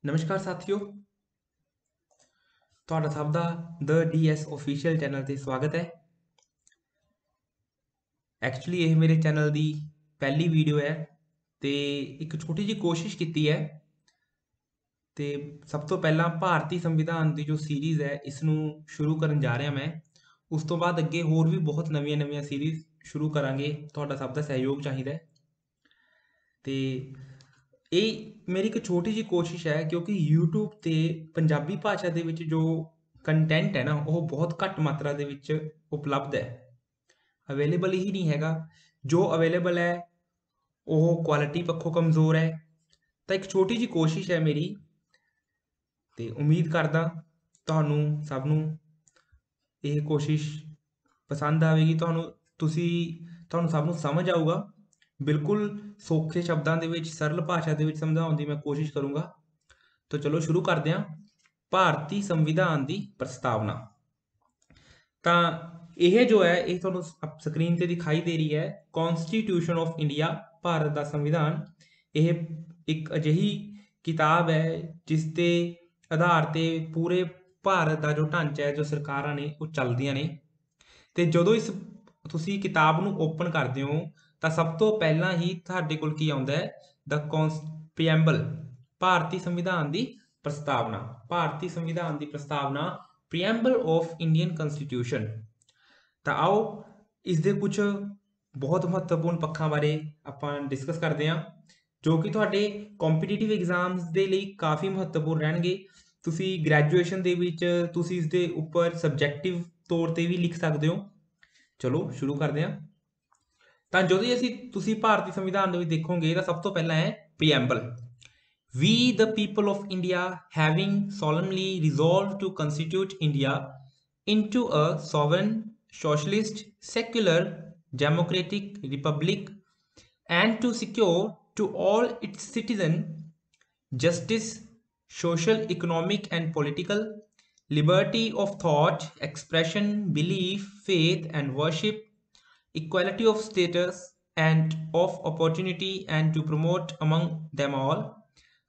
ਨਮਸਕਾਰ ਸਾਥੀਓ, ਤੁਹਾਡਾ ਸਭ ਦਾ ਦ ਡੀਐਸ ਆਫੀਸ਼ੀਅਲ ਚੈਨਲ ਤੇ ਸਵਾਗਤ ਹੈ। ਐਕਚੁਅਲੀ ਇਹ ਮੇਰੇ ਚੈਨਲ ਦੀ ਪਹਿਲੀ ਵੀਡੀਓ ਹੈ ਤੇ ਇੱਕ ਛੋਟੀ ਜਿਹੀ ਕੋਸ਼ਿਸ਼ ਕੀਤੀ ਹੈ ਤੇ ਸਭ ਤੋਂ ਪਹਿਲਾਂ ਭਾਰਤੀ ਸੰਵਿਧਾਨ ਦੀ ਜੋ ਸੀਰੀਜ਼ ਹੈ ਇਸ ਨੂੰ ਸ਼ੁਰੂ ਕਰਨ ਜਾ ਰਿਹਾ ਮੈਂ। ਉਸ ਤੋਂ ਬਾਅਦ ਅੱਗੇ ਹੋਰ ਵੀ ਬਹੁਤ ਨਵੀਆਂ ਸੀਰੀਜ਼ ਸ਼ੁਰੂ ਕਰਾਂਗੇ। ਤੁਹਾਡਾ ਸਭ ਦਾ ਸਹਿਯੋਗ ਚਾਹੀਦਾ ਹੈ ਤੇ ਇਹ ਮੇਰੀ ਇੱਕ ਛੋਟੀ ਜਿਹੀ ਕੋਸ਼ਿਸ਼ ਹੈ ਕਿਉਂਕਿ YouTube ਤੇ ਪੰਜਾਬੀ ਭਾਸ਼ਾ ਦੇ ਵਿੱਚ ਜੋ ਕੰਟੈਂਟ ਹੈ ਨਾ ਉਹ ਬਹੁਤ ਘੱਟ ਮਾਤਰਾ ਦੇ ਵਿੱਚ ਉਪਲਬਧ ਹੈ। ਅਵੇਲੇਬਲ ਹੀ ਨਹੀਂ ਹੈਗਾ। ਜੋ ਅਵੇਲੇਬਲ ਹੈ ਉਹ ਕੁਆਲਿਟੀ ਪੱਖੋਂ ਕਮਜ਼ੋਰ ਹੈ। ਤਾਂ ਇੱਕ ਛੋਟੀ ਜਿਹੀ ਕੋਸ਼ਿਸ਼ ਹੈ ਮੇਰੀ ਤੇ ਉਮੀਦ ਕਰਦਾ ਤੁਹਾਨੂੰ ਸਭ ਨੂੰ ਇਹ ਕੋਸ਼ਿਸ਼ ਪਸੰਦ ਆਵੇਗੀ। ਤੁਹਾਨੂੰ ਸਭ ਨੂੰ ਸਮਝ ਆਊਗਾ। ਬਿਲਕੁਲ ਸੌਖੇ ਸ਼ਬਦਾਂ ਦੇ ਵਿੱਚ ਸਰਲ ਭਾਸ਼ਾ ਦੇ ਵਿੱਚ ਸਮਝਾਉਣ ਦੀ ਮੈਂ ਕੋਸ਼ਿਸ਼ ਕਰੂੰਗਾ। ਤਾਂ ਚਲੋ ਸ਼ੁਰੂ ਕਰਦੇ ਹਾਂ। ਭਾਰਤੀ ਸੰਵਿਧਾਨ ਦੀ ਪ੍ਰਸਤਾਵਨਾ। ਤਾਂ ਇਹ ਜੋ ਹੈ ਇਹ ਤੁਹਾਨੂੰ ਸਕਰੀਨ ਤੇ ਦਿਖਾਈ ਦੇ ਰਹੀ ਹੈ। ਕਨਸਟੀਟਿਊਸ਼ਨ ਆਫ ਇੰਡੀਆ, ਭਾਰਤ ਦਾ ਸੰਵਿਧਾਨ। ਇਹ ਇੱਕ ਅਜਿਹੀ ਕਿਤਾਬ ਹੈ ਜਿਸ ਦੇ ਆਧਾਰ ਤੇ ਪੂਰੇ ਭਾਰਤ ਦਾ ਜੋ ਢਾਂਚਾ ਹੈ, ਜੋ ਸਰਕਾਰਾਂ ਨੇ ਉਹ ਚੱਲਦੀਆਂ ਨੇ। ਤੇ ਜਦੋਂ ਤੁਸੀਂ ਕਿਤਾਬ ਨੂੰ ਓਪਨ ਕਰਦੇ ਹੋ ਤਾਂ ਸਭ ਤੋਂ ਪਹਿਲਾਂ ਹੀ ਤੁਹਾਡੇ ਕੋਲ ਕੀ ਆਉਂਦਾ ਹੈ? ਦ ਪ੍ਰੀਐਂਬਲ, ਭਾਰਤੀ ਸੰਵਿਧਾਨ ਦੀ ਪ੍ਰਸਤਾਵਨਾ। ਭਾਰਤੀ ਸੰਵਿਧਾਨ ਦੀ ਪ੍ਰਸਤਾਵਨਾ, ਪ੍ਰੀਐਂਬਲ ਆਫ ਇੰਡੀਅਨ ਕਨਸਟੀਟਿਊਸ਼ਨ। ਤਾਂ ਆਓ ਇਸ ਦੇ ਕੁਝ ਬਹੁਤ ਮਹੱਤਵਪੂਰਨ ਪੱਖਾਂ ਬਾਰੇ ਆਪਾਂ ਡਿਸਕਸ ਕਰਦੇ ਹਾਂ ਜੋ ਕਿ ਤੁਹਾਡੇ ਕੰਪੀਟੀਟਿਵ ਐਗਜ਼ਾਮਸ ਦੇ ਲਈ ਕਾਫੀ ਮਹੱਤਵਪੂਰਨ ਰਹਿਣਗੇ। ਤੁਸੀਂ ਗ੍ਰੈਜੂਏਸ਼ਨ ਦੇ ਵਿੱਚ ਤੁਸੀਂ ਇਸ ਦੇ ਉੱਪਰ ਸਬਜੈਕਟਿਵ ਤੌਰ ਤੇ ਵੀ ਲਿਖ ਸਕਦੇ ਹੋ। ਚਲੋ ਸ਼ੁਰੂ ਕਰਦੇ ਹਾਂ। ਤਾਂ ਜਦੋਂ ਤੁਸੀਂ ਭਾਰਤੀ ਸੰਵਿਧਾਨ ਦੇ ਵਿੱਚ ਦੇਖੋਗੇ ਤਾਂ ਸਭ ਤੋਂ ਪਹਿਲਾਂ ਹੈ preamble. We the people of India having solemnly resolved to constitute India into a sovereign, socialist, secular, democratic republic and to secure to all its citizens justice, social, economic and political, liberty of thought, expression, belief, faith and worship, equality of status and of opportunity and to promote among them all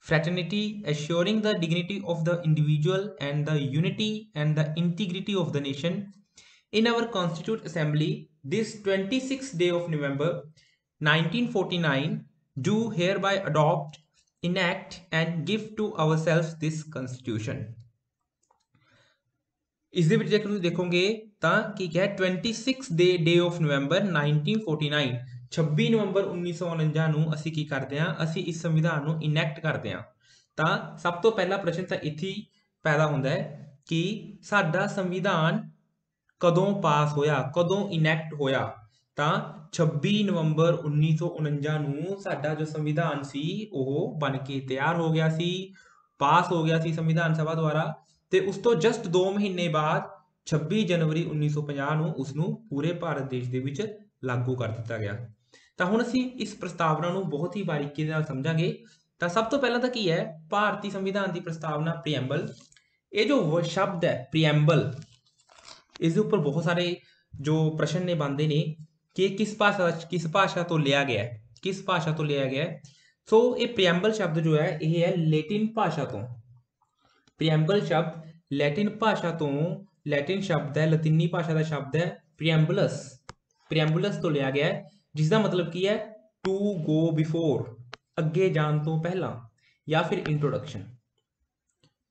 fraternity, assuring the dignity of the individual and the unity and the integrity of the nation. In our Constituent Assembly, this 26th day of November 1949, do hereby adopt, enact and give to ourselves this Constitution. ਇਸ ਦੇ ਵਿੱਚ ਜੇਕਰ ਤੁਸੀਂ ਦੇਖੋਗੇ ਤਾਂ ਕੀ ਕਿਹਾ? 26 ਡੇ of ਨਵੰਬਰ 1949, 26 ਨਵੰਬਰ 1949 ਨੂੰ ਅਸੀਂ ਕੀ ਕਰਦੇ ਹਾਂ? ਅਸੀਂ ਇਸ ਸੰਵਿਧਾਨ ਨੂੰ ਇਨੈਕਟ ਕਰਦੇ ਹਾਂ। ਤਾਂ ਸਭ ਤੋਂ ਪਹਿਲਾ ਪ੍ਰਸ਼ਨ ਤਾਂ ਇੱਥੇ ਹੀ ਪੈਦਾ ਹੁੰਦਾ ਹੈ ਕਿ ਸਾਡਾ ਸੰਵਿਧਾਨ ਕਦੋਂ ਪਾਸ ਹੋਇਆ, ਕਦੋਂ ਇਨੈਕਟ ਹੋਇਆ? ਤਾਂ 26 ਨਵੰਬਰ 1949 ਨੂੰ ਸਾਡਾ ਜੋ ਸੰਵਿਧਾਨ ਸੀ ਉਹ ਬਣ ਕੇ ਤਿਆਰ ਹੋ ਗਿਆ ਸੀ, ਪਾਸ ਹੋ ਗਿਆ ਸੀ ਸੰਵਿਧਾਨ ਸਭਾ ਦੁਆਰਾ। ਤੇ ਉਸ ਤੋਂ ਜਸਟ 2 ਮਹੀਨੇ ਬਾਅਦ 26 ਜਨਵਰੀ 1950 ਨੂੰ ਉਸ ਨੂੰ ਪੂਰੇ ਭਾਰਤ ਦੇਸ਼ ਦੇ ਵਿੱਚ ਲਾਗੂ ਕਰ ਦਿੱਤਾ ਗਿਆ। ਤਾਂ ਹੁਣ ਅਸੀਂ ਇਸ ਪ੍ਰਸਤਾਵਨਾ ਨੂੰ ਬਹੁਤ ਹੀ ਬਾਰੀਕੀ ਨਾਲ ਸਮਝਾਂਗੇ। ਤਾਂ ਸਭ ਤੋਂ ਪਹਿਲਾਂ ਤਾਂ ਕੀ ਹੈ ਭਾਰਤੀ ਸੰਵਿਧਾਨ ਦੀ ਪ੍ਰਸਤਾਵਨਾ, ਪ੍ਰੀਐਂਬਲ। ਇਹ ਜੋ ਸ਼ਬਦ ਹੈ ਪ੍ਰੀਐਂਬਲ, ਇਸ ਦੇ ਉੱਪਰ ਬਹੁਤ ਸਾਰੇ ਜੋ ਪ੍ਰਸ਼ਨ ਨੇ ਬਣਦੇ ਨੇ ਕਿ ਕਿਸ ਭਾਸ਼ਾ ਤੋਂ ਲਿਆ ਗਿਆ ਹੈ, ਕਿਸ ਭਾਸ਼ਾ ਤੋਂ ਲਿਆ ਗਿਆ ਹੈ। ਸੋ ਇਹ ਪ੍ਰੀਐਂਬਲ ਸ਼ਬਦ ਜੋ ਹੈ ਇਹ ਹੈ ਲੈਟਿਨ ਭਾਸ਼ਾ ਤੋਂ। ਪ੍ਰੀਐਂਬਲ ਸ਼ਬਦ ਲੈਟਿਨ ਭਾਸ਼ਾ ਤੋਂ, ਲੈਟਿਨ ਸ਼ਬਦ ਹੈ, ਲਤੀਨੀ ਭਾਸ਼ਾ ਦਾ ਸ਼ਬਦ ਹੈ ਪ੍ਰੀਐਂਬਲਸ। ਪ੍ਰੀਐਂਬਲਸ ਤੋਂ ਲਿਆ ਗਿਆ ਹੈ ਜਿਸ ਦਾ ਮਤਲਬ ਕੀ ਹੈ? ਟੂ ਗੋ ਬਿਫੋਰ, ਅੱਗੇ ਜਾਣ ਤੋਂ ਪਹਿਲਾਂ, ਜਾਂ ਫਿਰ ਇੰਟਰੋਡਕਸ਼ਨ।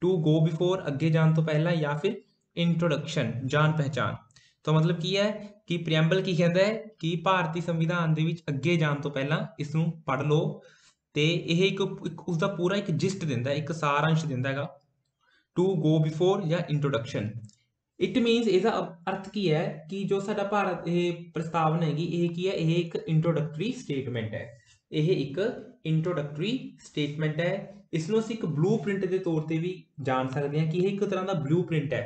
ਟੂ ਗੋ ਬਿਫੋਰ, ਅੱਗੇ ਜਾਣ ਤੋਂ ਪਹਿਲਾਂ, ਜਾਂ ਫਿਰ ਇੰਟਰੋਡਕਸ਼ਨ, ਜਾਣ ਪਹਿਚਾਨ। ਤਾਂ ਮਤਲਬ ਕੀ ਹੈ ਕਿ ਪ੍ਰੀਐਂਬਲ ਕੀ ਕਹਿੰਦਾ ਹੈ ਕਿ ਭਾਰਤੀ ਸੰਵਿਧਾਨ ਦੇ ਵਿੱਚ ਅੱਗੇ ਜਾਣ ਤੋਂ ਪਹਿਲਾਂ ਇਸ ਨੂੰ ਪੜ੍ਹ ਲਓ ਤੇ ਇਹ ਇੱਕ ਉਸਦਾ ਪੂਰਾ ਇੱਕ ਜਿਸਟ ਦਿੰਦਾ, ਇੱਕ ਸਾਰਾਂਸ਼ ਦਿੰਦਾ ਹੈਗਾ। ਟੂ ਗੋ ਬਿਫੋਰ ਜਾਂ ਇੰਟਰੋਡਕਸ਼ਨ। ਇਟ ਮੀਨਸ, ਇਹਦਾ ਅਰਥ ਕੀ ਹੈ ਕਿ ਜੋ ਸਾਡਾ ਭਾਰਤ ਇਹ ਪ੍ਰਸਤਾਵਨਾ ਹੈਗੀ ਇਹ ਕੀ ਹੈ? ਇਹ ਇੱਕ ਇੰਟਰੋਡਕਟਰੀ ਸਟੇਟਮੈਂਟ ਹੈ। ਇਹ ਇੱਕ ਇੰਟਰੋਡਕਟਰੀ ਸਟੇਟਮੈਂਟ ਹੈ। ਇਸ ਨੂੰ ਅਸੀਂ ਇੱਕ ਬਲੂ ਪ੍ਰਿੰਟ ਦੇ ਤੌਰ ਤੇ ਵੀ ਜਾਣ ਸਕਦੇ ਹਾਂ ਕਿ ਇਹ ਇੱਕ ਤਰ੍ਹਾਂ ਦਾ ਬਲੂ ਪ੍ਰਿੰਟ ਹੈ।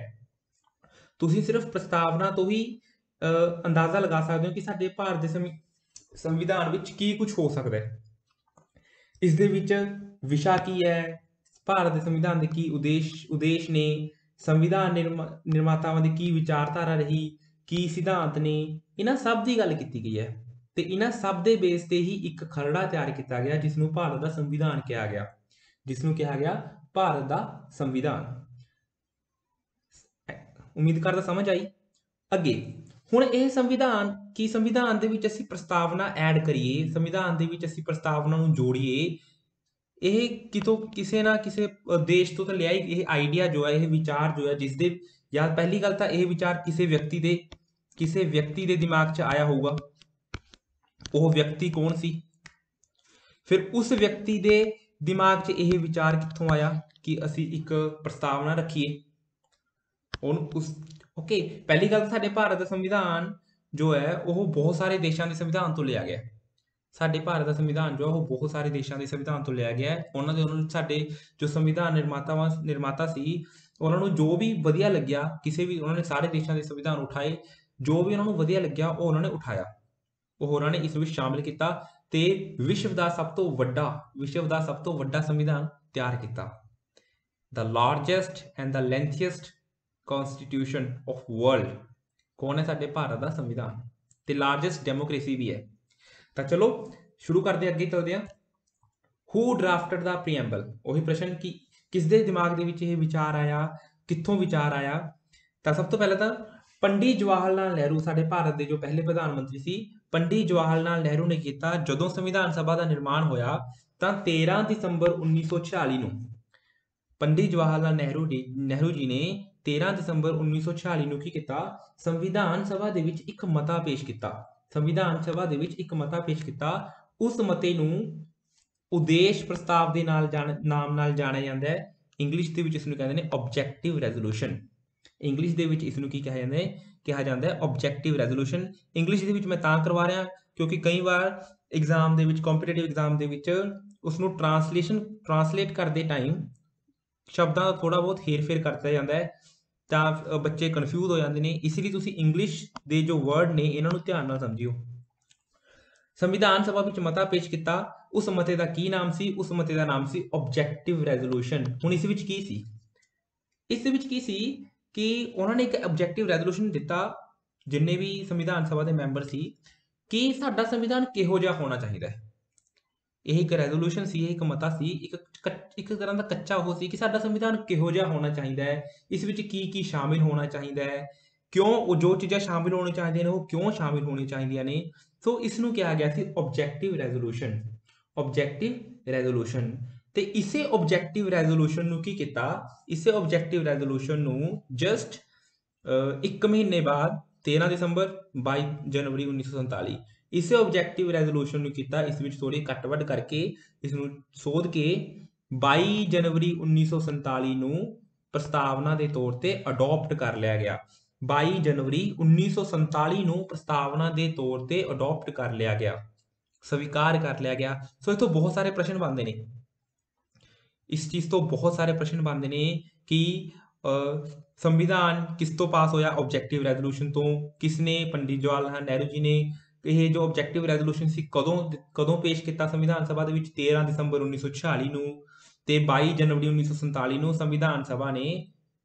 ਤੁਸੀਂ ਸਿਰਫ ਪ੍ਰਸਤਾਵਨਾ ਤੋਂ ਹੀ ਅੰਦਾਜ਼ਾ ਲਗਾ ਸਕਦੇ ਹੋ ਕਿ ਸਾਡੇ ਭਾਰਤ ਦੇ ਸੰਵਿਧਾਨ ਵਿੱਚ ਕੀ ਕੁਝ ਹੋ ਸਕਦਾ ਹੈ। ਇਸ ਦੇ ਵਿੱਚ ਵਿਸ਼ਾ ਕੀ ਹੈ, ਭਾਰਤ ਦੇ ਸੰਵਿਧਾਨ ਦੇ ਕੀ ਉਦੇਸ਼ ਨੇ, ਸੰਵਿਧਾਨ ਨਿਰਮਾਤਾਵਾਂ ਦੀ ਕੀ ਵਿਚਾਰਧਾਰਾ ਰਹੀ, ਕੀ ਸਿਧਾਂਤ ਨੇ, ਇਹਨਾਂ ਸਭ ਦੀ ਗੱਲ ਕੀਤੀ ਗਈ ਹੈ। ਤੇ ਇਹਨਾਂ ਸਭ ਦੇ ਬੇਸ ਤੇ ਹੀ ਇੱਕ ਖਰੜਾ ਤਿਆਰ ਕੀਤਾ ਗਿਆ ਜਿਸ ਨੂੰ ਭਾਰਤ ਦਾ ਸੰਵਿਧਾਨ ਕਿਹਾ ਗਿਆ। ਜਿਸ ਨੂੰ ਕਿਹਾ ਗਿਆ ਭਾਰਤ ਦਾ ਸੰਵਿਧਾਨ। ਉਮੀਦ ਕਰਦਾ ਸਮਝ ਆਈ। ਅੱਗੇ ਹੁਣ ਇਹ ਸੰਵਿਧਾਨ ਕੀ ਸੰਵਿਧਾਨ ਦੇ ਵਿੱਚ ਅਸੀਂ ਪ੍ਰਸਤਾਵਨਾ ਐਡ ਕਰੀਏ, ਸੰਵਿਧਾਨ ਦੇ ਵਿੱਚ ਅਸੀਂ ਪ੍ਰਸਤਾਵਨਾ ਨੂੰ ਜੋੜੀਏ, ਇਹ ਕਿਤੋਂ ਕਿਸੇ ਨਾ ਕਿਸੇ ਦੇਸ਼ ਤੋਂ ਤਾਂ ਲਿਆ ਹੀ ਇਹ ਆਈਡੀਆ ਜੋ ਹੈ, ਇਹ ਵਿਚਾਰ ਜੋ ਹੈ, ਜਿਸ ਦੇ ਜਾਂ ਪਹਿਲੀ ਗੱਲ ਤਾਂ ਇਹ ਵਿਚਾਰ ਕਿਸੇ ਵਿਅਕਤੀ ਦੇ ਦਿਮਾਗ 'ਚ ਆਇਆ ਹੋਊਗਾ। ਉਹ ਵਿਅਕਤੀ ਕੌਣ ਸੀ? ਫਿਰ ਉਸ ਵਿਅਕਤੀ ਦੇ ਦਿਮਾਗ 'ਚ ਇਹ ਵਿਚਾਰ ਕਿੱਥੋਂ ਆਇਆ ਕਿ ਅਸੀਂ ਇੱਕ ਪ੍ਰਸਤਾਵਨਾ ਰੱਖੀਏ ਉਹਨੂੰ ਓਕੇ। ਪਹਿਲੀ ਗੱਲ ਤਾਂ ਸਾਡੇ ਭਾਰਤ ਦਾ ਸੰਵਿਧਾਨ ਜੋ ਹੈ ਉਹ ਬਹੁਤ ਸਾਰੇ ਦੇਸ਼ਾਂ ਦੇ ਸੰਵਿਧਾਨ ਤੋਂ ਲਿਆ ਗਿਆ। ਸਾਡੇ ਭਾਰਤ ਦਾ ਸੰਵਿਧਾਨ ਜੋ ਹੈ ਉਹ ਬਹੁਤ ਸਾਰੇ ਦੇਸ਼ਾਂ ਦੇ ਸੰਵਿਧਾਨ ਤੋਂ ਲਿਆ ਗਿਆ ਹੈ। ਉਹਨਾਂ ਨੂੰ ਸਾਡੇ ਜੋ ਸੰਵਿਧਾਨ ਨਿਰਮਾਤਾ ਸੀ, ਉਹਨਾਂ ਨੂੰ ਜੋ ਵੀ ਵਧੀਆ ਲੱਗਿਆ, ਉਹਨਾਂ ਨੇ ਸਾਰੇ ਦੇਸ਼ਾਂ ਦੇ ਸੰਵਿਧਾਨ ਉਠਾਏ, ਜੋ ਵੀ ਉਹਨਾਂ ਨੂੰ ਵਧੀਆ ਲੱਗਿਆ ਉਹ ਉਹਨਾਂ ਨੇ ਉਠਾਇਆ, ਉਹ ਉਹਨਾਂ ਨੇ ਇਸ ਵਿੱਚ ਸ਼ਾਮਿਲ ਕੀਤਾ ਤੇ ਵਿਸ਼ਵ ਦਾ ਸਭ ਤੋਂ ਵੱਡਾ ਸੰਵਿਧਾਨ ਤਿਆਰ ਕੀਤਾ। The largest and the lengthiest constitution of world ਕੌਣ ਹੈ? ਸਾਡੇ ਭਾਰਤ ਦਾ ਸੰਵਿਧਾਨ, ਤੇ ਲਾਰਜੈਸਟ ਡੈਮੋਕ੍ਰੇਸੀ ਵੀ ਹੈ। ਤਾਂ ਚਲੋ ਸ਼ੁਰੂ ਕਰਦੇ, ਅੱਗੇ ਚੱਲਦੇ ਹਾਂ। Who drafted the preamble? ਉਹੀ ਪ੍ਰਸ਼ਨ ਕਿ ਕਿਸ ਦੇ ਦਿਮਾਗ ਦੇ ਵਿੱਚ ਇਹ ਵਿਚਾਰ ਆਇਆ, ਕਿੱਥੋਂ ਵਿਚਾਰ ਆਇਆ? ਤਾਂ ਸਭ ਤੋਂ ਪਹਿਲਾਂ ਤਾਂ ਪੰਡਿਤ ਜਵਾਹਰ ਲਾਲ ਨਹਿਰੂ, ਸਾਡੇ ਭਾਰਤ ਦੇ ਜੋ ਪਹਿਲੇ ਪ੍ਰਧਾਨ ਮੰਤਰੀ ਸੀ, ਪੰਡਿਤ ਜਵਾਹਰ ਲਾਲ ਨਹਿਰੂ ਨੇ ਕੀਤਾ। ਜਦੋਂ ਸੰਵਿਧਾਨ ਸਭਾ ਦਾ ਨਿਰਮਾਣ ਹੋਇਆ ਤਾਂ 13 ਦਸੰਬਰ 1946 ਨੂੰ ਪੰਡਿਤ ਜਵਾਹਰ ਲਾਲ ਨਹਿਰੂ ਜੀ ਨੇ 13 ਦਸੰਬਰ 1946 ਨੂੰ ਕੀ ਕੀਤਾ? ਸੰਵਿਧਾਨ ਸਭਾ ਦੇ ਵਿੱਚ ਇੱਕ ਮਤਾ ਪੇਸ਼ ਕੀਤਾ। ਉਸ ਮਤੇ ਨੂੰ ਉਦੇਸ਼ ਪ੍ਰਸਤਾਵ ਦੇ ਨਾਮ ਨਾਲ ਜਾਣਿਆ ਜਾਂਦਾ ਹੈ। ਇੰਗਲਿਸ਼ ਦੇ ਵਿੱਚ ਇਸ ਨੂੰ ਕਹਿੰਦੇ ਨੇ ਆਬਜੈਕਟਿਵ ਰੈਜ਼ੋਲੂਸ਼ਨ। ਇੰਗਲਿਸ਼ ਦੇ ਵਿੱਚ ਇਸ ਨੂੰ ਕੀ ਕਿਹਾ ਜਾਂਦਾ ਹੈ? Objective resolution. ਇੰਗਲਿਸ਼ ਦੇ ਵਿੱਚ ਮੈਂ ਤਾਂ ਕਰਵਾ ਰਿਹਾ ਕਿਉਂਕਿ ਕਈ ਵਾਰ ਐਗਜ਼ਾਮ ਦੇ ਵਿੱਚ, ਕੰਪੀਟੀਟਿਵ ਐਗਜ਼ਾਮ ਦੇ ਵਿੱਚ ਉਸ ਨੂੰ ਟ੍ਰਾਂਸਲੇਟ ਕਰਦੇ ਟਾਈਮ ਸ਼ਬਦਾਂ ਦਾ ਥੋੜਾ ਬਹੁਤ ਹੇਰ-ਫੇਰ ਕਰਤਾ ਜਾਂਦਾ ਹੈ, ਤਾਂ ਬੱਚੇ ਕਨਫਿਊਜ਼ ਹੋ ਜਾਂਦੇ ਨੇ। ਇਸ ਲਈ ਤੁਸੀਂ ਇੰਗਲਿਸ਼ ਦੇ ਜੋ ਵਰਡ ਨੇ ਇਹਨਾਂ ਨੂੰ ਧਿਆਨ ਨਾਲ ਸਮਝਿਓ। ਸੰਵਿਧਾਨ ਸਭਾ ਵਿੱਚ ਮਤਾ ਪੇਸ਼ ਕੀਤਾ। ਉਸ ਮਤੇ ਦਾ ਕੀ ਨਾਮ ਸੀ? ਉਸ ਮਤੇ ਦਾ ਨਾਮ ਸੀ ਆਬਜੈਕਟਿਵ ਰੈਜ਼ੋਲੂਸ਼ਨ। ਹੁਣ ਇਸ ਵਿੱਚ ਕੀ ਸੀ ਕਿ ਉਹਨਾਂ ਨੇ ਇੱਕ ਆਬਜੈਕਟਿਵ ਰੈਜ਼ੋਲੂਸ਼ਨ ਦਿੱਤਾ, ਜਿੰਨੇ ਵੀ ਸੰਵਿਧਾਨ ਸਭਾ ਦੇ ਮੈਂਬਰ ਸੀ, ਕਿ ਸਾਡਾ ਸੰਵਿਧਾਨ ਕਿਹੋ ਜਿਹਾ ਹੋਣਾ ਚਾਹੀਦਾ ਹੈ। ਇਹ ਇੱਕ ਰੈਜ਼ੋਲੂਸ਼ਨ ਸੀ, ਇਹ ਇੱਕ ਮਤਾ ਸੀ, ਇੱਕ ਤਰ੍ਹਾਂ ਦਾ ਕੱਚਾ ਉਹ ਸੀ ਕਿ ਸਾਡਾ ਸੰਵਿਧਾਨ ਕਿਹੋ ਜਿਹਾ ਹੋਣਾ ਚਾਹੀਦਾ ਹੈ, ਇਸ ਵਿੱਚ ਕੀ ਸ਼ਾਮਿਲ ਹੋਣਾ ਚਾਹੀਦਾ ਹੈ, ਕਿਉਂ ਉਹ ਜੋ ਚੀਜ਼ਾਂ ਸ਼ਾਮਿਲ ਹੋਣੀ ਚਾਹੀਦੀਆਂ ਨੇ ਉਹ ਕਿਉਂ ਸ਼ਾਮਿਲ ਹੋਣੀ ਚਾਹੀਦੀਆਂ ਨੇ। ਸੋ ਇਸ ਨੂੰ ਕਿਹਾ ਗਿਆ ਸੀ ਆਬਜੈਕਟਿਵ ਰੈਜ਼ੋਲੂਸ਼ਨ। ਤੇ ਇਸੇ ਆਬਜੈਕਟਿਵ ਰੈਜ਼ੋਲੂਸ਼ਨ ਨੂੰ ਕੀ ਕੀਤਾ? ਇਸੇ ਆਬਜੈਕਟਿਵ ਰੈਜ਼ੋਲੂਸ਼ਨ ਨੂੰ ਜਸਟ 1 ਮਹੀਨੇ ਬਾਅਦ 13 ਦਸੰਬਰ 22 ਜਨਵਰੀ 1947 ਇਸੇ ਆਬਜੈਕਟਿਵ ਰੈਜ਼ੋਲੂਸ਼ਨ ਨੂੰ ਕੀਤਾ। ਇਸ ਵਿੱਚ ਥੋੜੀ ਕੱਟ-ਵੱਢ ਕਰਕੇ ਇਸ ਨੂੰ ਸੋਧ ਕੇ 22 ਜਨਵਰੀ 1947 ਨੂੰ ਪ੍ਰਸਤਾਵਨਾ ਦੇ ਤੌਰ ਤੇ ਅਡਾਪਟ ਕਰ ਲਿਆ ਗਿਆ। 22 ਜਨਵਰੀ 1947 ਨੂੰ ਪ੍ਰਸਤਾਵਨਾ ਦੇ ਤੌਰ ਤੇ ਅਡਾਪਟ ਕਰ ਲਿਆ ਗਿਆ, ਸਵੀਕਾਰ ਕਰ ਲਿਆ ਗਿਆ। ਸੋ ਇਥੋਂ ਬਹੁਤ ਸਾਰੇ ਪ੍ਰਸ਼ਨ ਬਣਦੇ ਨੇ, ਇਸ ਚੀਜ਼ ਤੋਂ ਬਹੁਤ ਸਾਰੇ ਪ੍ਰਸ਼ਨ ਬਣਦੇ ਨੇ ਕਿ ਸੰਵਿਧਾਨ ਕਿਸ ਤੋਂ ਪਾਸ ਹੋਇਆ? ਆਬਜੈਕਟਿਵ ਰੈਜ਼ੋਲੂਸ਼ਨ ਤੋਂ। ਕਿਸਨੇ? ਪੰਡਿਤ ਜਵਾਹਰ ਲਾਲ ਨਹਿਰੂ ਜੀ ਨੇ। ਇਹ ਜੋ ਆਬਜੈਕਟਿਵ ਰੈਜ਼ੋਲੂਸ਼ਨ ਸੀ ਕਦੋਂ ਪੇਸ਼ ਕੀਤਾ ਸੰਵਿਧਾਨ ਸਭਾ ਦੇ ਵਿੱਚ? 13 ਦਸੰਬਰ 1946 ਨੂੰ। ਤੇ 22 ਜਨਵਰੀ 1947 ਨੂੰ ਸੰਵਿਧਾਨ ਸਭਾ ਨੇ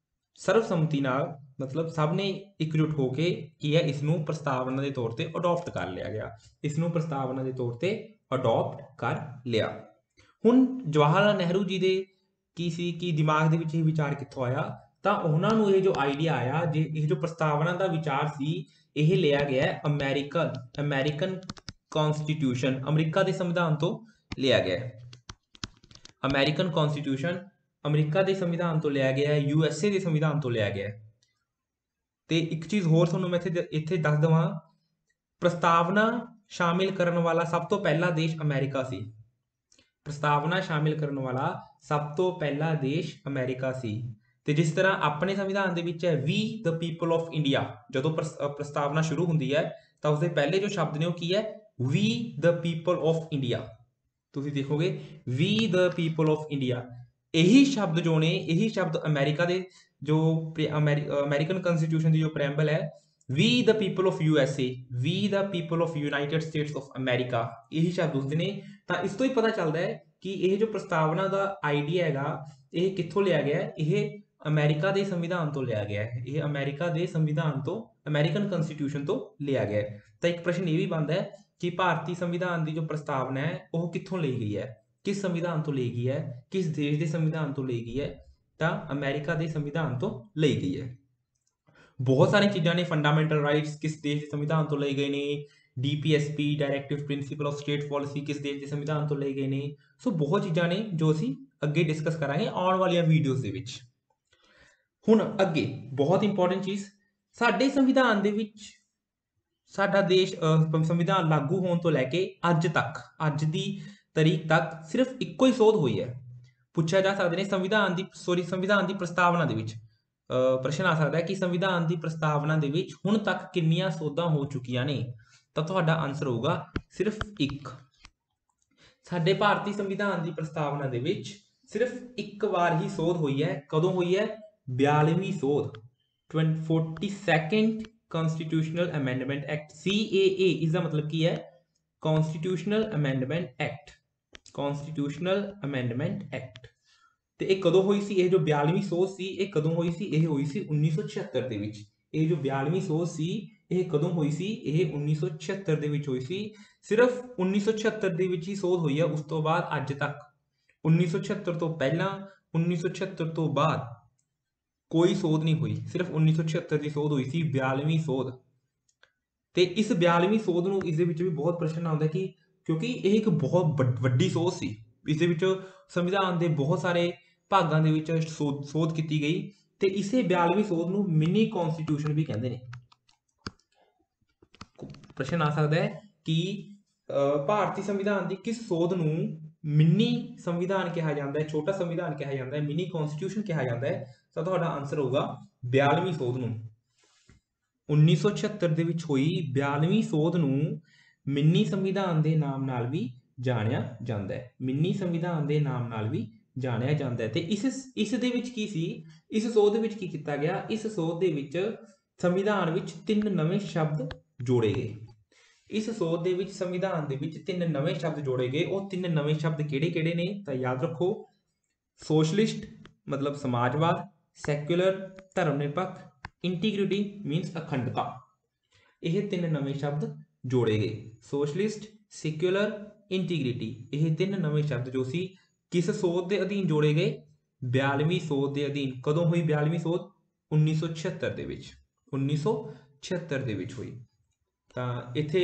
ਸਰਵਸੰਮਤੀ ਨਾਲ, ਮਤਲਬ ਸਭ ਨੇ ਇਕਜੁੱਟ ਹੋ ਕੇ ਕੀ ਹੈ, ਇਸ ਨੂੰ ਪ੍ਰਸਤਾਵਨਾ ਦੇ ਤੌਰ ਤੇ ਅਡਾਪਟ ਕਰ ਲਿਆ ਗਿਆ। ਹੁਣ ਜਵਾਹਰ ਲਾਲ ਨਹਿਰੂ ਜੀ ਦੇ ਕੀ ਦਿਮਾਗ ਦੇ ਵਿੱਚ ਇਹ ਵਿਚਾਰ ਕਿੱਥੋਂ ਆਇਆ? ਤਾਂ ਉਹਨਾਂ ਨੂੰ ਇਹ ਜੋ ਆਈਡੀਆ ਆਇਆ, ਇਹ ਜੋ ਪ੍ਰਸਤਾਵਨਾ ਦਾ ਵਿਚਾਰ ਸੀ, ਇਹ ਲਿਆ ਗਿਆ ਅਮਰੀਕਨ ਕਨਸਟੀਟਿਊਸ਼ਨ, ਅਮਰੀਕਾ ਦੇ ਸੰਵਿਧਾਨ ਤੋਂ ਲਿਆ ਗਿਆ ਹੈ। ਅਮਰੀਕਨ ਕਨਸਟੀਟਿਊਸ਼ਨ ਅਮਰੀਕਾ ਦੇ ਸੰਵਿਧਾਨ ਤੋਂ ਲਿਆ ਗਿਆ ਹੈ, USA ਦੇ ਸੰਵਿਧਾਨ ਤੋਂ ਲਿਆ ਗਿਆ ਹੈ। ਤੇ ਇੱਕ ਚੀਜ਼ ਹੋਰ ਤੁਹਾਨੂੰ ਮੈਂ ਇੱਥੇ ਦੱਸ ਦਵਾਂ, ਪ੍ਰਸਤਾਵਨਾ ਸ਼ਾਮਿਲ ਕਰਨ ਵਾਲਾ ਸਭ ਤੋਂ ਪਹਿਲਾ ਦੇਸ਼ ਅਮਰੀਕਾ ਸੀ। ਪ੍ਰਸਤਾਵਨਾ ਸ਼ਾਮਿਲ ਕਰਨ ਵਾਲਾ ਸਭ ਤੋਂ ਪਹਿਲਾ ਦੇਸ਼ ਅਮਰੀਕਾ ਸੀ। ਤੇ ਜਿਸ ਤਰ੍ਹਾਂ ਆਪਣੇ ਸੰਵਿਧਾਨ ਦੇ ਵਿੱਚ ਹੈ we the people of India, ਜਦੋਂ ਪ੍ਰਸਤਾਵਨਾ ਸ਼ੁਰੂ ਹੁੰਦੀ ਹੈ ਤਾਂ ਉਸਦੇ ਪਹਿਲੇ ਜੋ ਸ਼ਬਦ ਨੇ ਉਹ ਕੀ ਹੈ? We the people of India. ਤੁਸੀਂ ਦੇਖੋਗੇ ਵੀ ਦ ਪੀਪਲ ਆਫ ਇੰਡੀਆ। ਇਹੀ ਸ਼ਬਦ ਜੋ ਨੇ, ਇਹੀ ਸ਼ਬਦ ਅਮਰੀਕਾ ਦੇ ਜੋ ਅਮਰੀਕਨ ਕਨਸਟੀਟਿਊਸ਼ਨ ਦੀ ਜੋ ਪ੍ਰੈਂਬਲ ਹੈ, we the people of USA, we the people of United States of America, ਇਹੀ ਸ਼ਬਦ ਉਸਦੇ ਨੇ। ਤਾਂ ਇਸ ਤੋਂ ਹੀ ਪਤਾ ਚੱਲਦਾ ਹੈ ਕਿ ਇਹ ਜੋ ਪ੍ਰਸਤਾਵਨਾ ਦਾ ਆਈਡੀਆ ਹੈਗਾ, ਇਹ ਕਿੱਥੋਂ ਲਿਆ ਗਿਆ ਹੈ? ਇਹ ਅਮਰੀਕਾ ਦੇ ਸੰਵਿਧਾਨ ਤੋਂ ਲਿਆ ਗਿਆ ਹੈ। ਇਹ ਅਮਰੀਕਾ ਦੇ ਸੰਵਿਧਾਨ ਤੋਂ, ਅਮਰੀਕਨ ਕਨਸਟੀਟਿਊਸ਼ਨ ਤੋਂ ਲਿਆ ਗਿਆ ਹੈ। ਤਾਂ ਇੱਕ ਪ੍ਰਸ਼ਨ ਇਹ ਵੀ ਬਣਦਾ ਹੈ ਕਿ ਭਾਰਤੀ ਸੰਵਿਧਾਨ ਦੀ ਜੋ ਪ੍ਰਸਤਾਵਨਾ ਹੈ ਉਹ ਕਿੱਥੋਂ ਲਈ ਗਈ ਹੈ? किस संविधान तो ली गई है, किस देश के संविधान तो ली गई है, तो अमेरिका के संविधान तो ली गई है। बहुत सारी चीज़ां ने, फंडामेंटल राइट्स किस देश के संविधान तो लिए गए ने, DPSP directive principle of state policy किस देश के संविधान तो लिए गए ने। सो बहुत चीज़ां ने जो ਅਸੀਂ ਅੱਗੇ ਡਿਸਕਸ ਕਰਾਂਗੇ ਆਉਣ ਵਾਲੀਆਂ ਵੀਡੀਓਜ਼ ਦੇ ਵਿੱਚ। ਹੁਣ ਅੱਗੇ ਬਹੁਤ ਇੰਪੋਰਟੈਂਟ ਚੀਜ਼, ਸਾਡੇ ਸੰਵਿਧਾਨ ਦੇ ਵਿੱਚ ਸਾਡਾ ਦੇਸ਼ ਸੰਵਿਧਾਨ ਲਾਗੂ ਹੋਣ ਤੋਂ ਲੈ ਕੇ ਅੱਜ ਤੱਕ, ਅੱਜ ਦੀ ਤਾਰੀਖ ਤੱਕ ਸਿਰਫ ਇੱਕੋ ਹੀ ਸੋਧ ਹੋਈ ਹੈ। ਪੁੱਛਿਆ ਜਾ ਸਕਦਾ ਨੇ ਸੰਵਿਧਾਨ ਦੀ ਪ੍ਰਸਤਾਵਨਾ ਦੇ ਵਿੱਚ ਪ੍ਰਸ਼ਨ ਆ ਸਕਦਾ ਹੈ ਕਿ ਸੰਵਿਧਾਨ ਦੀ ਪ੍ਰਸਤਾਵਨਾ ਦੇ ਵਿੱਚ ਹੁਣ ਤੱਕ ਕਿੰਨੀਆਂ ਸੋਧਾਂ ਹੋ ਚੁੱਕੀਆਂ ਨੇ, ਤਾਂ ਤੁਹਾਡਾ ਆਨਸਰ ਹੋਊਗਾ ਸਿਰਫ ਇੱਕ। ਸਾਡੇ ਭਾਰਤੀ ਸੰਵਿਧਾਨ ਦੀ ਪ੍ਰਸਤਾਵਨਾ ਦੇ ਵਿੱਚ ਸਿਰਫ ਇੱਕ ਵਾਰ ਹੀ ਸੋਧ ਹੋਈ ਹੈ। ਕਦੋਂ ਹੋਈ ਹੈ? 42ਵੀਂ ਸੋਧ, 42nd constitutional amendment act, CAA। ਇਸ ਦਾ ਮਤਲਬ ਕੀ ਹੈ? Constitutional amendment act, constitutional amendment act. ਤੇ ਇਹ ਕਦੋਂ ਹੋਈ ਸੀ? ਇਹ ਜੋ 42ਵੀਂ ਸੋਧ ਸੀ ਇਹ ਕਦੋਂ ਹੋਈ ਸੀ? ਇਹ ਹੋਈ ਸੀ 1976 ਦੇ ਵਿੱਚ। ਇਹ ਜੋ 42ਵੀਂ ਸੋਧ ਸੀ ਇਹ ਕਦੋਂ ਹੋਈ ਸੀ? ਇਹ 1976 ਦੇ ਵਿੱਚ ਹੋਈ ਸੀ। ਸਿਰਫ 1976 ਦੇ ਵਿੱਚ ਹੀ ਸੋਧ ਹੋਈ ਹੈ, ਉਸ ਤੋਂ ਬਾਅਦ ਅੱਜ ਤੱਕ 1976 ਤੋਂ ਪਹਿਲਾਂ 1976 ਤੋਂ ਬਾਅਦ ਕੋਈ ਸੋਧ ਨਹੀਂ ਹੋਈ। ਸਿਰਫ 1976 ਦੀ ਸੋਧ ਹੋਈ ਸੀ, 42ਵੀਂ ਸੋਧ। ਤੇ ਇਸ 42ਵੀਂ ਸੋਧ ਨੂੰ ਇਸ ਦੇ ਵਿੱਚ ਵੀ ਬਹੁਤ ਪ੍ਰਸ਼ਨ ਆਉਂਦਾ ਕਿ ਕਿਉਂਕਿ ਇਹ ਇੱਕ ਬਹੁਤ ਵੱਡੀ ਸੋਧ ਸੀ, ਇਸ ਦੇ ਵਿੱਚ ਸੰਵਿਧਾਨ ਦੇ ਬਹੁਤ ਸਾਰੇ ਭਾਗਾਂ ਦੇ ਵਿੱਚ ਸੋਧ ਕੀਤੀ ਗਈ ਤੇ ਇਸੇ 42ਵੀਂ ਸੋਧ ਨੂੰ ਮਿਨੀ ਕਨਸਟੀਟਿਊਸ਼ਨ ਵੀ ਕਹਿੰਦੇ ਨੇ। ਪ੍ਰਸ਼ਨ ਆ ਸਕਦਾ ਹੈ ਕਿ ਭਾਰਤੀ ਸੰਵਿਧਾਨ ਦੀ ਕਿਸ ਸੋਧ ਨੂੰ ਮਿਨੀ ਸੰਵਿਧਾਨ ਕਿਹਾ ਜਾਂਦਾ ਹੈ, ਛੋਟਾ ਸੰਵਿਧਾਨ ਕਿਹਾ ਜਾਂਦਾ ਹੈ, ਮਿਨੀ ਕਨਸਟੀਟਿਊਸ਼ਨ ਕਿਹਾ ਜਾਂਦਾ ਹੈ? ਤਾਂ ਤੁਹਾਡਾ ਆਨਸਰ ਹੋਊਗਾ 42ਵੀਂ ਸੋਧ ਨੂੰ। 1976 ਦੇ ਵਿੱਚ ਹੋਈ 42ਵੀਂ ਸੋਧ ਨੂੰ ਮਿੰਨੀ ਸੰਵਿਧਾਨ ਦੇ ਨਾਮ ਨਾਲ ਵੀ ਜਾਣਿਆ ਜਾਂਦਾ ਹੈ, ਮਿੰਨੀ ਸੰਵਿਧਾਨ ਦੇ ਨਾਮ ਨਾਲ ਵੀ ਜਾਣਿਆ ਜਾਂਦਾ ਹੈ। ਤੇ ਇਸ ਦੇ ਵਿੱਚ ਕੀ ਸੀ? ਇਸ ਸੋਧ ਦੇ ਵਿੱਚ ਕੀ ਕੀਤਾ ਗਿਆ? ਇਸ ਸੋਧ ਦੇ ਵਿੱਚ ਸੰਵਿਧਾਨ ਵਿੱਚ 3 ਨਵੇਂ ਸ਼ਬਦ ਜੋੜੇ ਗਏ। ਇਸ ਸੋਧ ਦੇ ਵਿੱਚ ਸੰਵਿਧਾਨ ਦੇ ਵਿੱਚ 3 ਨਵੇਂ ਸ਼ਬਦ ਜੋੜੇ ਗਏ। ਉਹ 3 ਨਵੇਂ ਸ਼ਬਦ ਕਿਹੜੇ-ਕਿਹੜੇ ਨੇ? ਤਾਂ ਯਾਦ ਰੱਖੋ, ਸੋਸ਼ਲਿਸਟ ਮਤਲਬ ਸਮਾਜਵਾਦ, ਸੈਕੂਲਰ ਧਰਮ ਨਿਰਪੱਖ, ਇੰਟੀਗ੍ਰਿਟੀ ਮੀਨਸ ਅਖੰਡਤਾ। ਇਹ 3 ਨਵੇਂ ਸ਼ਬਦ ਜੋੜੇ ਗਏ, ਸੋਸ਼ਲਿਸਟ, ਸੈਕੂਲਰ, ਇੰਟੀਗ੍ਰਿਟੀ। ਇਹ 3 ਨਵੇਂ ਸ਼ਬਦ ਜੋ ਸੀ ਕਿਸ ਸੋਧ ਦੇ ਅਧੀਨ ਜੋੜੇ ਗਏ? 42ਵੀਂ ਸੋਧ ਦੇ ਅਧੀਨ। ਕਦੋਂ ਹੋਈ 42ਵੀਂ ਸੋਧ? 1976 ਦੇ ਵਿੱਚ, 1976 ਦੇ ਵਿੱਚ ਹੋਈ। ਤਾਂ ਇੱਥੇ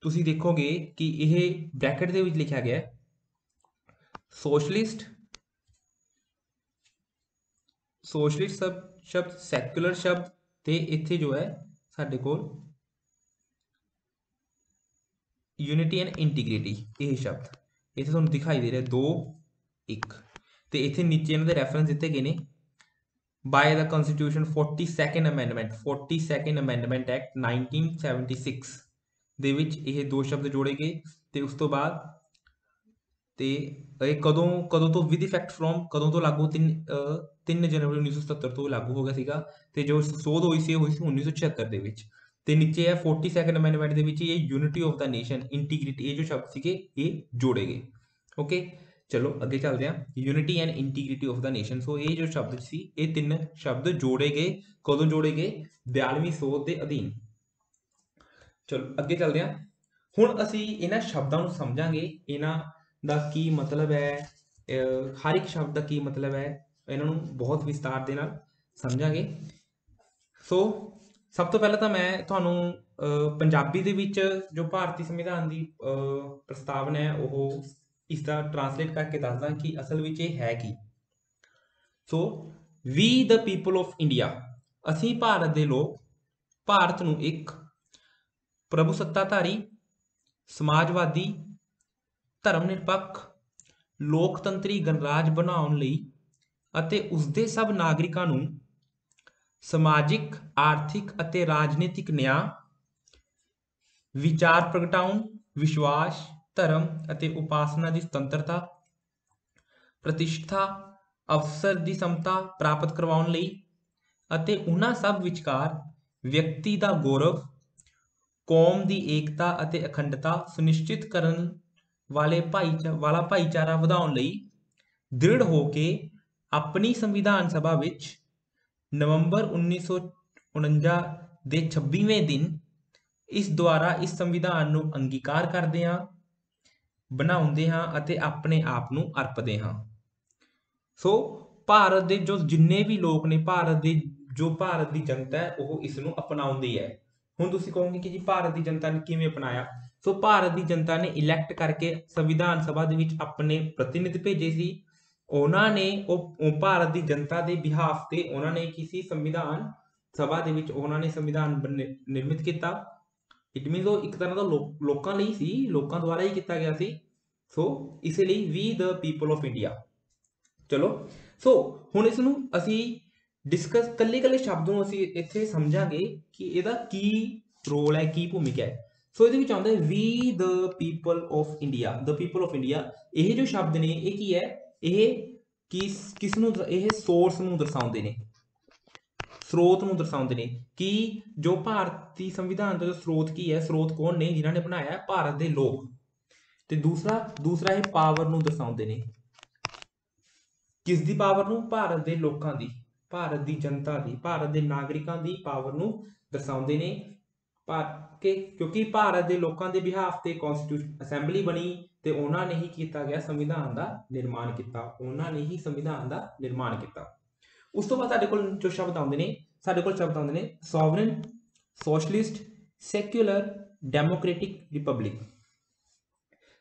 ਤੁਸੀਂ ਦੇਖੋਗੇ ਕਿ ਇਹ ਬ੍ਰੈਕਟ ਦੇ ਵਿੱਚ ਲਿਖਿਆ ਗਿਆ ਸੋਸ਼ਲਿਸਟ ਸ਼ਬਦ, ਸੈਕੂਲਰ ਸ਼ਬਦ ਤੇ ਇੱਥੇ ਜੋ ਹੈ ਸਾਡੇ ਕੋਲ ਯੂਨਿਟੀ ਐਂਡ ਇੰਟੀਗ੍ਰਿਟੀ। ਇਹ ਸ਼ਬਦ ਇੱਥੇ ਤੁਹਾਨੂੰ ਦਿਖਾਈ ਦੇ ਰਿਹਾ 2 1 ਤੇ ਇੱਥੇ ਨੀਚੇ ਇਹਨਾਂ ਦੇ ਰੈਫਰੈਂਸ ਦਿੱਤੇ ਗਏ ਨੇ। ਬਾਏ ਦਾ ਕਨਸਟੀਟਿਊਸ਼ਨ 42nd ਅਮੈਂਡਮੈਂਟ ਐਕਟ 1976 ਦੇ ਵਿੱਚ ਇਹ 2 ਸ਼ਬਦ ਜੋੜੇ ਗਏ। ਤੇ ਉਸ ਤੋਂ ਬਾਅਦ ਤੇ ਇਹ ਕਦੋਂ ਤੋਂ ਵਿਦ ਇਫੈਕਟ ਫਰੋਮ, ਕਦੋਂ ਤੋਂ ਲਾਗੂ? 3 ਜਨਵਰੀ 1977 ਤੋਂ ਲਾਗੂ ਹੋ ਗਿਆ ਸੀਗਾ। ਤੇ ਜੋ ਸੋਧ ਹੋਈ ਸੀ 1976 ਦੇ ਵਿੱਚ। ਤੇ ਨੀਚੇ ਹੈ 42nd ਅਮੈਂਡਮੈਂਟ ਦੇ ਵਿੱਚ ਇਹ unity of the nation, integrity, ਇਹ ਜੋ ਸ਼ਬਦ ਸੀਗੇ ਇਹ ਜੋੜੇ ਗਏ। ਓਕੇ, ਚਲੋ ਅੱਗੇ ਚੱਲਦੇ ਹਾਂ। Unity and integrity of the nation. So ਇਹ ਜੋ ਸ਼ਬਦ ਸੀ ਇਹ 3 ਸ਼ਬਦ ਜੋੜੇ ਗਏ। ਕਦੋਂ ਜੋੜੇ ਗਏ? 42ਵੀਂ ਸੋਧ ਦੇ ਅਧੀਨ। ਚਲੋ ਅੱਗੇ ਚੱਲਦੇ ਹਾਂ। ਹੁਣ ਅਸੀਂ ਇਹਨਾਂ ਸ਼ਬਦਾਂ ਨੂੰ ਸਮਝਾਂਗੇ, ਇਹਨਾਂ ਦਾ ਕੀ ਮਤਲਬ ਹੈ, ਹਰ ਇੱਕ ਸ਼ਬਦ ਦਾ ਕੀ ਮਤਲਬ ਹੈ, ਇਹਨਾਂ ਨੂੰ ਬਹੁਤ ਵਿਸਤਾਰ ਦੇ ਨਾਲ ਸਮਝਾਂਗੇ। ਸੋ ਸਭ ਤੋਂ ਪਹਿਲਾਂ ਤਾਂ ਮੈਂ ਤੁਹਾਨੂੰ ਪੰਜਾਬੀ ਦੇ ਵਿੱਚ ਜੋ ਭਾਰਤੀ ਸੰਵਿਧਾਨ ਦੀ ਪ੍ਰਸਤਾਵਨਾ ਹੈ ਉਹ ਇਸ ਦਾ ਟ੍ਰਾਂਸਲੇਟ ਕਰਕੇ ਦੱਸਦਾ ਕਿ ਅਸਲ ਵਿੱਚ ਇਹ ਹੈ ਕੀ। ਸੋ ਵੀ ਦ ਪੀਪਲ ਆਫ ਇੰਡੀਆ, ਅਸੀਂ ਭਾਰਤ ਦੇ ਲੋਕ ਭਾਰਤ ਨੂੰ ਇੱਕ ਪ੍ਰਭੂਸੱਤਾਧਾਰੀ, ਸਮਾਜਵਾਦੀ, ਧਰਮ ਨਿਰਪੱਖ, ਲੋਕਤੰਤਰੀ ਗਣਰਾਜ ਬਣਾਉਣ ਲਈ ਅਤੇ ਉਸਦੇ ਸਭ ਨਾਗਰਿਕਾਂ ਨੂੰ ਸਮਾਜਿਕ, ਆਰਥਿਕ ਅਤੇ ਰਾਜਨੀਤਿਕ ਨਿਆਂ, ਵਿਚਾਰ ਪ੍ਰਗਟਾਉਣ, ਵਿਸ਼ਵਾਸ, ਧਰਮ ਅਤੇ ਉਪਾਸਨਾ ਦੀ ਸੁਤੰਤਰਤਾ, ਪ੍ਰਤਿਸ਼ਠਾ, ਅਵਸਰ ਦੀ ਸਮਤਾ ਪ੍ਰਾਪਤ ਕਰਵਾਉਣ ਲਈ ਅਤੇ ਉਹਨਾਂ ਸਭ ਵਿਚਕਾਰ ਵਿਅਕਤੀ ਦਾ ਗੌਰਵ, ਕੌਮ ਦੀ ਏਕਤਾ ਅਤੇ ਅਖੰਡਤਾ ਸੁਨਿਸ਼ਚਿਤ ਕਰਨ ਵਾਲਾ ਭਾਈਚਾਰਾ ਵਧਾਉਣ ਲਈ ਦ੍ਰਿੜ ਹੋ ਕੇ ਆਪਣੀ ਸੰਵਿਧਾਨ ਸਭਾ ਵਿੱਚ ਨਵੰਬਰ 1949 ਦੇ 26ਵੇਂ ਦਿਨ ਇਸ ਦੁਆਰਾ ਇਸ ਸੰਵਿਧਾਨ ਨੂੰ ਅੰਗੀਕਾਰ ਕਰਦੇ ਹਾਂ। ਬਣਾਉਂਦੇ ਹਾਂ ਅਤੇ ਆਪਣੇ ਆਪ ਨੂੰ ਅਰਪਦੇ ਹਾਂ। ਸੋ ਭਾਰਤ ਦੇ ਜੋ ਜਿੰਨੇ ਵੀ ਲੋਕ ਨੇ, ਭਾਰਤ ਦੀ ਜਨਤਾ ਹੈ, ਉਹ ਇਸ ਨੂੰ ਅਪਣਾਉਂਦੀ ਹੈ। ਹੁਣ ਤੁਸੀਂ ਕਹੋਗੇ ਕਿ ਜੀ ਭਾਰਤ ਦੀ ਜਨਤਾ ਨੇ ਕਿਵੇਂ ਅਪਣਾਇਆ? ਸੋ ਭਾਰਤ ਦੀ ਜਨਤਾ ਨੇ ਇਲੈਕਟ ਕਰਕੇ ਸੰਵਿਧਾਨ ਸਭਾ ਦੇ ਵਿੱਚ ਆਪਣੇ ਪ੍ਰਤੀਨਿਧ ਭੇਜੇ ਸੀ। ਉਹਨਾਂ ਨੇ ਉਹ ਭਾਰਤ ਦੀ ਜਨਤਾ ਦੇ ਬਿਹਾਫ ਤੇ ਉਹਨਾਂ ਨੇ ਕਿਸੇ ਸੰਵਿਧਾਨ ਸਭਾ ਦੇ ਵਿੱਚ ਉਹਨਾਂ ਨੇ ਸੰਵਿਧਾਨ ਨਿਰਮਿਤ ਕੀਤਾ। ਇਟ ਮੀਨਸ ਉਹ ਇੱਕ ਤਰ੍ਹਾਂ ਦਾ ਲੋਕਾਂ ਲਈ ਸੀ, ਲੋਕਾਂ ਦੁਆਰਾ ਹੀ ਕੀਤਾ ਗਿਆ ਸੀ। ਸੋ ਇਸੇ ਲਈ ਵੀ ਦ ਪੀਪਲ ਆਫ ਇੰਡੀਆ। ਚਲੋ, ਸੋ ਹੁਣ ਇਸ ਨੂੰ ਅਸੀਂ ਡਿਸਕਸ ਕੱਲੇ ਸ਼ਬਦ ਨੂੰ ਅਸੀਂ ਇੱਥੇ ਸਮਝਾਂਗੇ ਕਿ ਇਹਦਾ ਕੀ ਰੋਲ ਹੈ, ਕੀ ਭੂਮਿਕਾ ਹੈ। ਸੋ ਇਹਦੇ ਵਿੱਚ ਆਉਂਦਾ ਹੈ we the people of India. The people of India, ਇਹ ਜੋ ਸ਼ਬਦ ਨੇ ਇਹ ਕੀ ਹੈ? ਇਹ ਕਿਸ ਨੂੰ, ਇਹ ਸੋਰਸ ਨੂੰ ਦਰਸਾਉਂਦੇ ਨੇ, ਸਰੋਤ ਨੂੰ ਦਰਸਾਉਂਦੇ ਨੇ ਕਿ ਜੋ ਭਾਰਤੀ ਸੰਵਿਧਾਨ ਦਾ ਜੋ ਸਰੋਤ ਕੀ ਹੈ, ਸਰੋਤ ਕੌਣ ਨੇ? ਜਿਨ੍ਹਾਂ ਨੇ ਬਣਾਇਆ? ਭਾਰਤ ਦੇ ਲੋਕ। ਤੇ ਦੂਸਰਾ ਇਹ ਪਾਵਰ ਨੂੰ ਦਰਸਾਉਂਦੇ ਨੇ। ਕਿਸ ਦੀ ਪਾਵਰ ਨੂੰ? ਭਾਰਤ ਦੇ ਲੋਕਾਂ ਦੀ, ਭਾਰਤ ਦੀ ਜਨਤਾ ਦੀ, ਭਾਰਤ ਦੇ ਨਾਗਰਿਕਾਂ ਦੀ ਪਾਵਰ ਨੂੰ ਦਰਸਾਉਂਦੇ ਨੇ। ਕਿਉਂਕਿ ਭਾਰਤ ਦੇ ਲੋਕਾਂ ਦੇ ਬਿਹਾਫ ਤੇ ਕਨਸਟੀਟਿਊਸ਼ਨ ਅਸੈਂਬਲੀ ਬਣੀ ਤੇ ਉਹਨਾਂ ਨੇ ਹੀ ਕੀਤਾ ਗਿਆ ਸੰਵਿਧਾਨ ਦਾ ਨਿਰਮਾਣ ਕੀਤਾ। ਉਹਨਾਂ ਨੇ ਹੀ ਸੰਵਿਧਾਨ ਦਾ ਨਿਰਮਾਣ ਕੀਤਾ। ਉਸ ਤੋਂ ਬਾਅਦ ਸਾਡੇ ਕੋਲ ਜੋ ਸ਼ਬਦ ਆਉਂਦੇ ਨੇ, sovereign, socialist, secular, democratic, republic.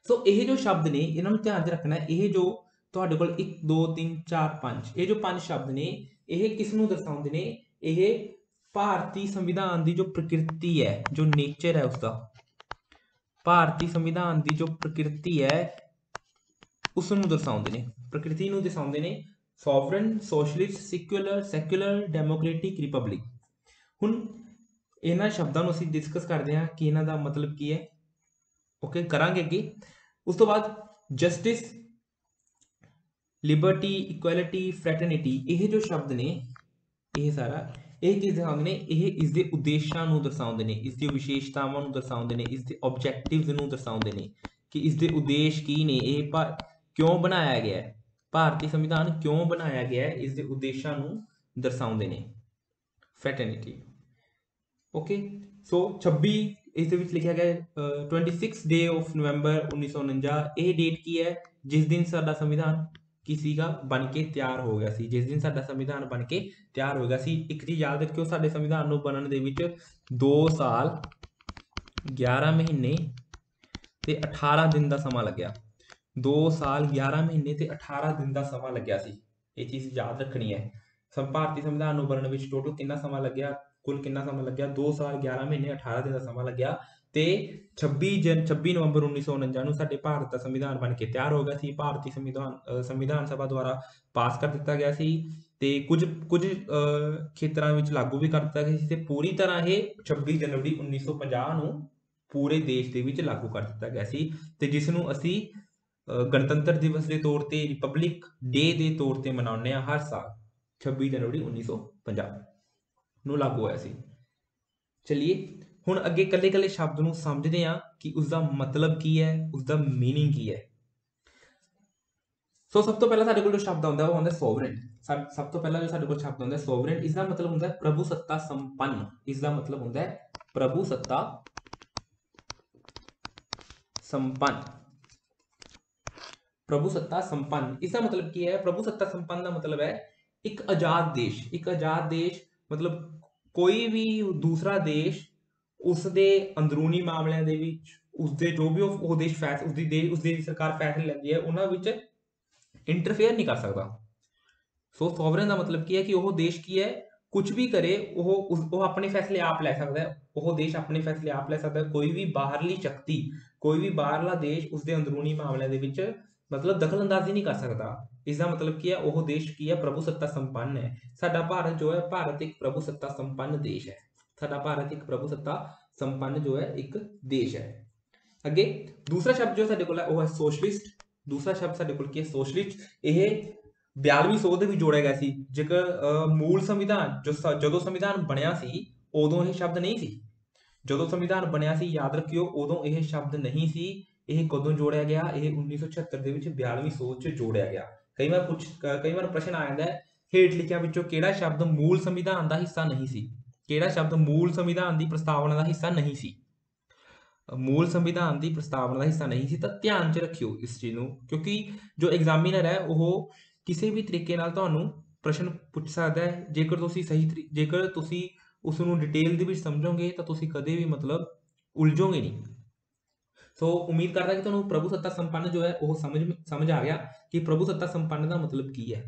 ਸੋ ਇਹ ਜੋ ਸ਼ਬਦ ਨੇ ਇਹਨਾਂ ਨੂੰ ਧਿਆਨ 'ਚ ਰੱਖਣਾ ਹੈ। ਇਹ ਜੋ ਤੁਹਾਡੇ ਕੋਲ 1 2 3 4 5 ਇਹ ਜੋ 5 ਸ਼ਬਦ ਨੇ, ਇਹ ਕਿਸ ਨੂੰ ਦਰਸਾਉਂਦੇ ਨੇ? ਇਹ ਭਾਰਤੀ ਸੰਵਿਧਾਨ ਦੀ ਜੋ ਪ੍ਰਕਿਰਤੀ ਹੈ, ਜੋ ਨੇਚਰ ਹੈ ਉਸਦਾ, ਭਾਰਤੀ ਸੰਵਿਧਾਨ ਦੀ ਜੋ ਪ੍ਰਕਿਰਤੀ ਹੈ ਉਸ ਨੂੰ ਦਰਸਾਉਂਦੇ ਨੇ, ਪ੍ਰਕਿਰਤੀ ਨੂੰ ਦਰਸਾਉਂਦੇ ਨੇ। Sovereign, socialist, secular, democratic, republic. ਹੁਣ ਇਹਨਾਂ ਸ਼ਬਦਾਂ ਨੂੰ ਅਸੀਂ ਡਿਸਕਸ ਕਰਦੇ ਹਾਂ ਕਿ ਇਹਨਾਂ ਦਾ ਮਤਲਬ ਕੀ ਹੈ। ਓਕੇ, ਕਰਾਂਗੇ ਅੱਗੇ। ਉਸ ਤੋਂ ਬਾਅਦ ਜਸਟਿਸ, ਲਿਬਰਟੀ, ਇਕੁਐਲਿਟੀ, ਫ੍ਰੈਟਰਨਿਟੀ, ਇਹ ਜੋ ਸ਼ਬਦ ਨੇ, ਇਹ ਸਾਰਾ ਇਹ ਕੀ ਦਰਸਾਉਂਦੇ ਨੇ? ਇਹ ਇਸ ਦੇ ਉਦੇਸ਼ਾਂ ਨੂੰ ਦਰਸਾਉਂਦੇ ਨੇ, ਇਸ ਦੀ ਵਿਸ਼ੇਸ਼ਤਾਵਾਂ ਨੂੰ ਦਰਸਾਉਂਦੇ ਨੇ, ਇਸ ਦੇ ਆਬਜੈਕਟਿਵਸ ਨੂੰ ਦਰਸਾਉਂਦੇ ਨੇ ਕਿ ਇਸ ਦੇ ਉਦੇਸ਼ ਕੀ ਨੇ, ਇਹ ਕਿਉਂ ਬਣਾਇਆ ਗਿਆ ਹੈ, ਭਾਰਤੀ ਸੰਵਿਧਾਨ ਕਿਉਂ ਬਣਾਇਆ ਗਿਆ ਹੈ, ਇਸ ਦੇ ਉਦੇਸ਼ਾਂ ਨੂੰ ਦਰਸਾਉਂਦੇ ਨੇ। ਫ੍ਰੈਟਰਨਿਟੀ। ਓਕੇ, ਸੋ 26 ਇਸ ਦੇ ਵਿੱਚ ਲਿਖਿਆ ਗਿਆ 26 ਡੇ ਆਫ ਨਵੰਬਰ 1949। ਇਹ ਡੇਟ ਕੀ ਹੈ? ਜਿਸ ਦਿਨ ਸਾਡਾ ਸੰਵਿਧਾਨ ਕੀ ਸੀਗਾ? ਬਣ ਕੇ ਤਿਆਰ ਹੋ ਗਿਆ ਸੀ। ਜਿਸ ਦਿਨ ਸਾਡਾ ਸੰਵਿਧਾਨ ਬਣ ਕੇ ਤਿਆਰ ਹੋ ਗਿਆ ਸੀ। ਇੱਕ ਚੀਜ਼ ਯਾਦ ਰੱਖਿਓ, ਸਾਡੇ ਸੰਵਿਧਾਨ ਨੂੰ ਬਣਨ ਦੇ ਵਿੱਚ 2 ਸਾਲ 11 ਮਹੀਨੇ ਤੇ 18 ਦਿਨ ਦਾ ਸਮਾਂ ਲੱਗਿਆ। 2 ਸਾਲ 11 ਮਹੀਨੇ ਤੇ 18 ਦਿਨ ਦਾ ਸਮਾਂ ਲੱਗਿਆ ਸੀ। ਇਹ ਚੀਜ਼ ਯਾਦ ਰੱਖਣੀ ਹੈ। ਭਾਰਤੀ ਸੰਵਿਧਾਨ ਨੂੰ ਬਣਨ ਵਿੱਚ ਟੋਟਲ ਕਿੰਨਾ ਸਮਾਂ ਲੱਗਿਆ? ਕੁੱਲ ਕਿੰਨਾ ਸਮਾਂ ਲੱਗਿਆ? 2 ਸਾਲ 11 ਮਹੀਨੇ 18 ਦਿਨ ਦਾ ਸਮਾਂ ਲੱਗਿਆ। ਤੇ 26 ਨਵੰਬਰ 1949 ਨੂੰ ਸਾਡੇ ਭਾਰਤ ਦਾ ਸੰਵਿਧਾਨ ਬਣ ਕੇ ਤਿਆਰ ਹੋ ਗਿਆ ਸੀ। ਭਾਰਤੀ ਸੰਵਿਧਾਨ ਸਭਾ ਦੁਆਰਾ ਪਾਸ ਕਰ ਦਿੱਤਾ ਗਿਆ ਸੀ ਤੇ ਕੁਝ ਖੇਤਰਾਂ ਵਿੱਚ ਲਾਗੂ ਵੀ ਕਰ ਦਿੱਤਾ ਗਿਆ ਸੀ ਤੇ ਪੂਰੀ ਤਰ੍ਹਾਂ ਇਹ 26 ਜਨਵਰੀ 1950 ਨੂੰ ਪੂਰੇ ਦੇਸ਼ ਦੇ ਵਿੱਚ ਲਾਗੂ ਕਰ ਦਿੱਤਾ ਗਿਆ ਸੀ ਤੇ ਜਿਸ ਨੂੰ ਅਸੀਂ ਗਣਤੰਤਰ ਦਿਵਸ ਦੇ ਤੌਰ ਤੇ, ਰਿਪਬਲਿਕ ਡੇ ਦੇ ਤੌਰ ਤੇ ਮਨਾਉਂਦੇ ਹਾਂ ਹਰ ਸਾਲ। 26 ਜਨਵਰੀ 1950 ਨੂੰ ਲਾਗੂ ਹੋਇਆ ਸੀ। ਚਲਿਏ ਹੁਣ ਅੱਗੇ ਕੱਲੇ ਸ਼ਬਦ ਨੂੰ ਸਮਝਦੇ ਹਾਂ ਕਿ ਉਸਦਾ ਮਤਲਬ ਕੀ ਹੈ, ਉਸਦਾ ਮੀਨਿੰਗ ਕੀ ਹੈ। ਸੋ ਸਭ ਤੋਂ ਪਹਿਲਾਂ ਸਾਡੇ ਕੋਲ ਜੋ ਸ਼ਬਦ ਆਉਂਦਾ ਉਹ ਆਉਂਦਾ ਸੋਵਰਨ। ਸਭ ਤੋਂ ਪਹਿਲਾਂ ਜੋ ਸਾਡੇ ਕੋਲ ਸ਼ਬਦ ਆਉਂਦਾ ਸੋਵਰਨ, ਇਸ ਦਾ ਮਤਲਬ ਹੁੰਦਾ ਹੈ ਪ੍ਰਭੂ ਸੱਤਾ ਸੰਪੰਨ। ਇਸ ਦਾ ਮਤਲਬ ਹੁੰਦਾ ਹੈ ਪ੍ਰਭੂ ਸੱਤਾ ਸੰਪੰਨ। ਪ੍ਰਭੂ ਸੱਤਾ ਸੰਪੰਨ, ਇਸ ਦਾ ਮਤਲਬ ਕੀ ਹੈ? ਪ੍ਰਭੂ ਸੱਤਾ ਸੰਪੰਨ ਦਾ ਮਤਲਬ ਹੈ ਇੱਕ ਆਜ਼ਾਦ ਦੇਸ਼। ਇੱਕ ਆਜ਼ਾਦ ਦੇਸ਼ ਮਤਲਬ ਕੋਈ ਵੀ ਦੂਸਰਾ ਦੇਸ਼ ਉਸਦੇ ਅੰਦਰੂਨੀ ਮਾਮਲਿਆਂ ਦੇ ਵਿੱਚ, ਉਸਦੇ ਜੋ ਵੀ ਉਹ ਦੇਸ਼ ਉਸਦੀ ਸਰਕਾਰ ਫੈਸਲੇ ਲੈਂਦੀ ਹੈ ਉਹਨਾਂ ਵਿੱਚ ਇੰਟਰਫੇਅਰ ਨਹੀਂ ਕਰ ਸਕਦਾ। ਸੋ ਸੋਵਰਨ ਦਾ ਮਤਲਬ ਕੀ ਹੈ ਕਿ ਉਹ ਦੇਸ਼ ਕੀ ਹੈ, ਕੁਝ ਵੀ ਕਰੇ ਉਹ ਆਪਣੇ ਫੈਸਲੇ ਆਪ ਲੈ ਸਕਦਾ ਹੈ। ਉਹ ਦੇਸ਼ ਆਪਣੇ ਫੈਸਲੇ ਆਪ ਲੈ ਸਕਦਾ ਹੈ। ਕੋਈ ਵੀ ਬਾਹਰਲੀ ਸ਼ਕਤੀ, ਕੋਈ ਵੀ ਬਾਹਰਲਾ ਦੇਸ਼ ਉਸਦੇ ਅੰਦਰੂਨੀ ਮਾਮਲਿਆਂ ਦੇ ਵਿੱਚ ਮਤਲਬ ਦਖਲਅੰਦਾਜ਼ੀ ਨਹੀਂ ਕਰ ਸਕਦਾ। ਇਸ ਦਾ ਮਤਲਬ ਕੀ ਹੈ? ਉਹ ਦੇਸ਼ ਕੀ ਹੈ? ਪ੍ਰਭੂ ਸੱਤਾ ਸੰਪੰਨ ਹੈ। ਸਾਡਾ ਭਾਰਤ ਜੋ ਹੈ, ਭਾਰਤ ਇੱਕ ਪ੍ਰਭੂ ਸੱਤਾ ਸੰਪੰਨ ਦੇਸ਼ ਹੈ। ਸਾਡਾ ਭਾਰਤ ਇੱਕ ਪ੍ਰਭੂ ਸੱਤਾ ਸੰਪੰਨ ਜੋ ਹੈ ਇੱਕ ਦੇਸ਼ ਹੈ। ਅੱਗੇ ਦੂਸਰਾ ਸ਼ਬਦ ਜੋ ਸਾਡੇ ਕੋਲ ਹੈ ਉਹ ਹੈ ਸੋਸ਼ਲਿਸਟ। ਦੂਸਰਾ ਸ਼ਬਦ ਸਾਡੇ ਕੋਲ ਕੀ ਹੈ? ਸੋਸ਼ਲਿਸਟ। ਇਹ 42ਵੀਂ ਸੋਧ ਦੇ ਵਿੱਚ ਜੋੜਿਆ ਗਿਆ ਸੀ। ਜੇਕਰ ਮੂਲ ਸੰਵਿਧਾਨ ਜਦੋਂ ਸੰਵਿਧਾਨ ਬਣਿਆ ਸੀ ਉਦੋਂ ਇਹ ਸ਼ਬਦ ਨਹੀਂ ਸੀ। ਜਦੋਂ ਸੰਵਿਧਾਨ ਬਣਿਆ ਸੀ, ਯਾਦ ਰੱਖਿਓ, ਉਦੋਂ ਇਹ ਸ਼ਬਦ ਨਹੀਂ ਸੀ। ਇਹ ਕਦੋਂ ਜੋੜਿਆ ਗਿਆ? ਇਹ 1976 ਦੇ ਵਿੱਚ 42ਵੀਂ ਸੋਧ 'ਚ ਜੋੜਿਆ ਗਿਆ। ਕਈ ਵਾਰ ਪ੍ਰਸ਼ਨ ਆ ਜਾਂਦਾ ਹੈ ਹੇਠ ਲਿਖਿਆਂ ਵਿੱਚੋਂ ਕਿਹੜਾ ਸ਼ਬਦ ਮੂਲ ਸੰਵਿਧਾਨ ਦਾ ਹਿੱਸਾ ਨਹੀਂ ਸੀ? ਕਿਹੜਾ ਸ਼ਬਦ ਮੂਲ ਸੰਵਿਧਾਨ ਦੀ ਪ੍ਰਸਤਾਵਨਾ ਦਾ ਹਿੱਸਾ ਨਹੀਂ ਸੀ? मूल संविधान की प्रस्तावना का हिस्सा नहीं सी, तो ध्यान च रखियो इस चीज़ ਨੂੰ, क्योंकि जो एग्जामिनर है वो किसी भी तरीके ਨਾਲ ਤੁਹਾਨੂੰ प्रश्न पूछ सकता है। जेकर ਤੁਸੀਂ जेकर ਤੁਸੀਂ ਉਸ ਨੂੰ डिटेल ਦੇ ਵਿੱਚ ਸਮਝੋਗੇ ਤਾਂ ਤੁਸੀਂ ਕਦੇ ਵੀ मतलब उलझोगे नहीं। सो उम्मीद करता कि ਤੁਹਾਨੂੰ प्रभु सत्ता संपन्न जो है वो समझ आ गया कि प्रभु सत्ता संपन्न का मतलब की है।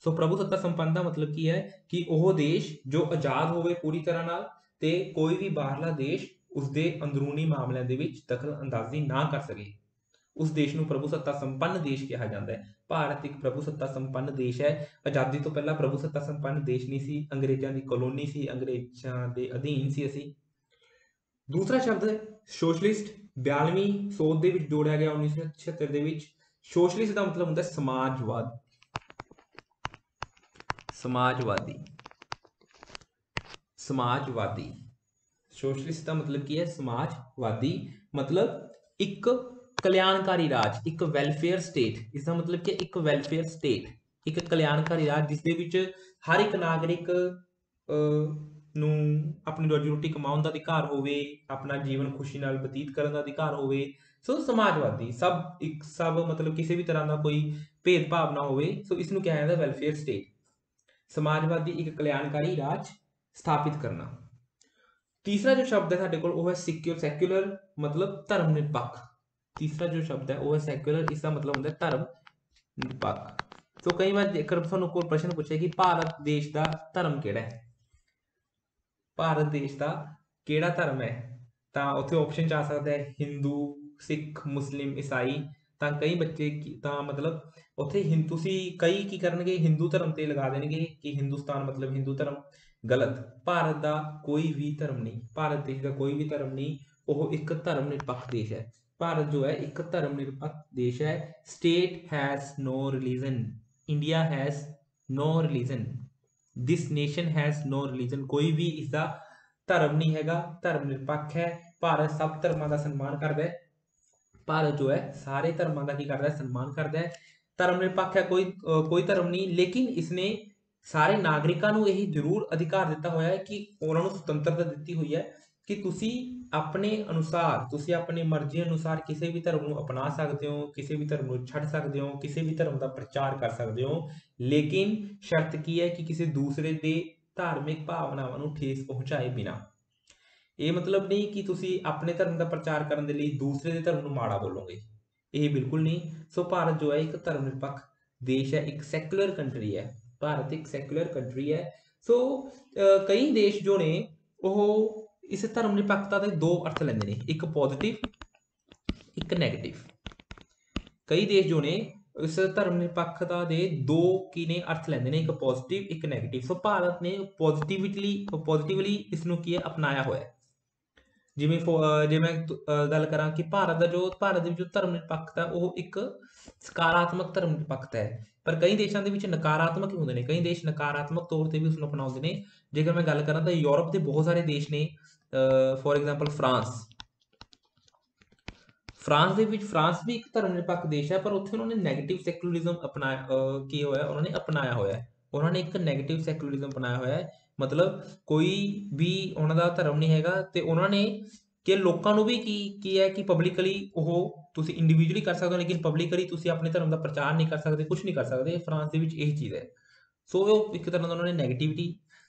सो प्रभु सत्ता संपन्न का मतलब की है कि वह देश जो आज़ाद होवे पूरी तरह नाल ते कोई भी बाहरला देश उसके अंदरूनी मामलों के दखल अंदाजी ना कर सके, उस देश को प्रभु सत्ता संपन्न देश कहा जाता है। भारत एक प्रभु सत्ता संपन्न देश है। आज़ादी तो पहला प्रभु सत्ता संपन्न देश नहीं सी, अंग्रेजों की कॉलोनी सी, अंग्रेजों के अधीन सी असी। दूसरा शब्द सोशलिस्ट 42वीं सोध के जोड़िया गया 1976 के। सोशलिस्ट का मतलब होता है समाजवाद, समाजवादी, समाजवादी। सोशलिस्ट का मतलब की है समाजवादी, मतलब एक कल्याणकारी राज, एक वैलफेयर स्टेट। इसका मतलब कि एक वैलफेयर स्टेट, एक कल्याणकारी राज जिसदे विच हर एक नागरिक ਨੂੰ अपनी रोजी रोटी कमाने का अधिकार होवे, अपना जीवन खुशी नाल बतीत करने का अधिकार होवे। सो समाजवादी सब मतलब किसी भी तरह का कोई भेदभाव ना होवे। सो इसनूं कहा जाता है वैलफेयर स्टेट। समाजवादी एक कल्याणकारी राज स्थापित करना। तीसरा जो शब्द है साडे कोल वो है सैक्यूलर, मतलब धर्म निरपक्ष। तीसरा जो शब्द है वो है सैक्यूलर, इसका मतलब होता है धर्म निरपक्ष। तो कई बार जेकर तुहानूं कोई प्रश्न पूछे कि भारत देश का धर्म किहड़ा है, भारत देश का किहड़ा धर्म है, तो उत्थे ऑप्शन च आ सकता है हिंदू, सिख, मुस्लिम, ईसाई। तो कई बच्चे मतलब उत्थे तुसीं कई की करनगे हिंदू धर्म ते लगा देणगे कि हिंदुस्तान मतलब हिंदू धर्म। गलत। भारत का कोई भी धर्म नहीं, भारत देश का कोई भी धर्म नहीं, वह एक धर्म निरपक्ष देश है। भारत जो है एक धर्म निरपक्ष देश है। State has no religion, India has no religion, this nation has no religion. कोई भी इसका धर्म नहीं हैगा, धर्म निरपक्ष है। भारत सब धर्मों का सम्मान करता है। भारत जो है सारे धर्मों का की करता है, सम्मान करता है। धर्म निरपक्ष है, कोई धर्म नहीं, लेकिन इसने सारे नागरिकों को यही जरूर अधिकार दिता हुआ है कि उन्होंने सुतंत्रता दी हुई है कि तुसी अपने अनुसार, तुसी अपनी मर्जी अनुसार किसी भी धर्म को अपना सकते हो, किसी भी धर्म को छड़ सकते हो, किसी भी धर्म का प्रचार कर सकते हो, लेकिन शर्त की है कि किसी दूसरे के धार्मिक भावनावां नूं ठेस पहुंचाए बिना। ये मतलब नहीं कि तुसी अपने धर्म का प्रचार करने के लिए दूसरे के धर्म को माड़ा बोलोगे, ये बिल्कुल नहीं। सो भारत जो है एक धर्म निरपक्ष देश है, एक सैकुलर कंट्री है। भारत एक सैकुलर कंट्री है। सो कई देश जो ने वो इस धर्म निरपक्षता के दो अर्थ लेंदे ने, एक पॉजिटिव, एक नैगेटिव। कई देश जो ने इस धर्म निरपक्षता के दो की ने अर्थ लेंदे ने, एक पॉजिटिव, एक नैगेटिव। सो भारत ने पॉजिटिवली इसनूं की अपनाया हुआ है। जिवें जे मैं गल करा कि भारत जो धर्म निरपक्षता वो एक सकारात्मक धर्म निरपक्षता है, पर कई देशों के नकारात्मक होंगे ने, कई देश नकारात्मक तौर पर भी उसको अपनाते हैं। जेकर मैं गल करा तो यूरोप के बहुत सारे देश ने, फॉर एग्जाम्पल फ्रांस फ्रांस भी एक धर्म निरपक्ष देश है, पर उत्थे उन्होंने नैगेटिव सैकुलरिज्म अपनाया की होया, उन्होंने अपनाया होया है। उन्होंने एक नैगेटिव सैकुलरिज्म अपनाया होया है, मतलब कोई भी उन्होंने धर्म नहीं हैगा ते उन्होंने कि लोगों को भी की है कि पब्लिकली वो तुसी इंडिविजुअली कर सकते हो, लेकिन पब्लिकली तुसी अपने धर्म का प्रचार नहीं कर सकते, कुछ नहीं कर सकते। फ्रांस के यही चीज़ है। सो एक तरह का उन्होंने नैगेटिविटी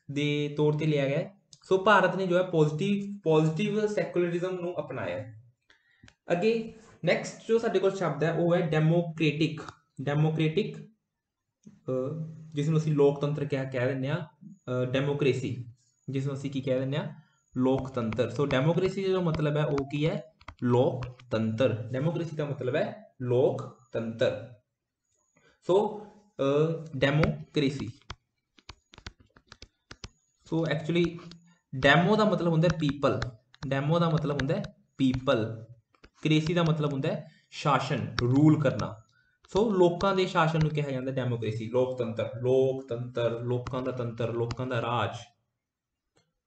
के तौर पर लिया गया है। सो भारत ने जो है पॉजिटिव सैकुलरिज्म अपनाया है। अगे नैक्सट जो साडे कोल शब्द है वो है डेमोक्रेटिक। डेमोक्रेटिक जिसनूं असीं लोकतंत्र कह दिंदे आ, डेमोक्रेसी जिसनूं असीं की कह दिंदे आ, लोकतंत्र। सो डेमोक्रेसी का मतलब है वो की है, लोकतंत्र। डेमोक्रेसी का मतलब है लोकतंत्र। सो डेमोक्रेसी, सो एक्चुअली डेमो का मतलब होंदा है पीपल, डेमो का मतलब होंदा है पीपल, क्रेसी का मतलब होंदा है शासन, रूल करना। सो लोगों के शासन कहा जाता है डेमोक्रेसी। लोकतंत्र, लोकतंत्र लोगों का तंत्र, लोगों का राज,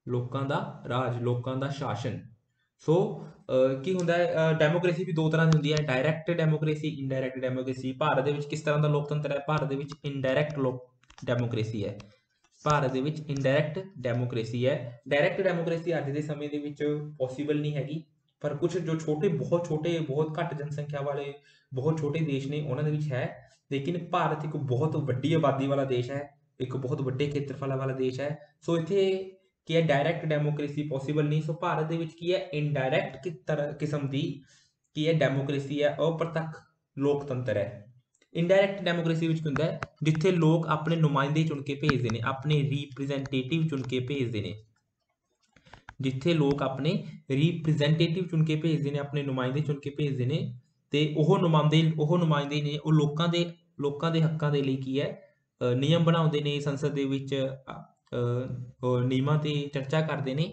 लोगों का राज, लोगों का शासन। सो की होंदा है डेमोक्रेसी भी दो तरह की होंदी है, direct democracy, indirect democracy. Bharat दे विच किस तरह का लोकतंत्र है, भारत दे विच इनडायरैक्ट डेमोक्रेसी है। भारत दे विच इनडायरैक्ट डेमोक्रेसी है। डायरैक्ट डेमोक्रेसी अज के समय दे विच पॉसीबल नहीं हैगी, ਪਰ ਕੁਝ ਜੋ ਛੋਟੇ ਬਹੁਤ ਘੱਟ ਜਨਸੰਖਿਆ ਵਾਲੇ ਬਹੁਤ ਛੋਟੇ ਦੇਸ਼ ਨੇ ਉਹਨਾਂ ਦੇ ਵਿੱਚ ਹੈ। ਲੇਕਿਨ ਭਾਰਤ ਇੱਕ ਬਹੁਤ ਵੱਡੀ ਆਬਾਦੀ ਵਾਲਾ ਦੇਸ਼ ਹੈ, ਇੱਕ ਬਹੁਤ ਵੱਡੇ ਖੇਤਰਫਲ ਵਾਲਾ ਦੇਸ਼ ਹੈ। ਸੋ ਇੱਥੇ ਕੀ ਹੈ, ਡਾਇਰੈਕਟ ਡੈਮੋਕ੍ਰੇਸੀ ਪੋਸੀਬਲ ਨਹੀਂ। ਸੋ ਭਾਰਤ ਦੇ ਵਿੱਚ ਕੀ ਹੈ, ਇਨਡਾਇਰੈਕਟ ਕਿਸਮ ਦੀ ਕੀ ਹੈ ਡੈਮੋਕ੍ਰੇਸੀ ਹੈ, ਅਪ੍ਰਤੱਖ ਲੋਕਤੰਤਰ ਹੈ। ਇਨਡਾਇਰੈਕਟ ਡੈਮੋਕ੍ਰੇਸੀ ਵਿੱਚ ਕੀ ਹੁੰਦਾ ਹੈ, ਜਿੱਥੇ ਲੋਕ ਆਪਣੇ ਨੁਮਾਇੰਦੇ ਚੁਣ ਕੇ ਭੇਜਦੇ ਨੇ, ਆਪਣੇ ਰਿਪਰੈਜ਼ੈਂਟੇਟਿਵ ਚੁਣ ਕੇ ਭੇਜਦੇ ਨੇ, ਜਿੱਥੇ ਲੋਕ ਆਪਣੇ ਰਿਪਰੈਜ਼ੈਂਟੇਟਿਵ ਚੁਣ ਕੇ ਭੇਜਦੇ ਨੇ, ਆਪਣੇ ਨੁਮਾਇੰਦੇ ਚੁਣ ਕੇ ਭੇਜਦੇ ਨੇ, ਤੇ ਉਹ ਨੁਮਾਇੰਦੇ ਨੇ ਉਹ ਲੋਕਾਂ ਦੇ ਹੱਕਾਂ ਦੇ ਲਈ ਕੀ ਹੈ, ਨਿਯਮ ਬਣਾਉਂਦੇ ਨੇ, ਸੰਸਦ ਦੇ ਵਿੱਚ ਨਿਯਮਾਂ ਤੇ ਚਰਚਾ ਕਰਦੇ ਨੇ।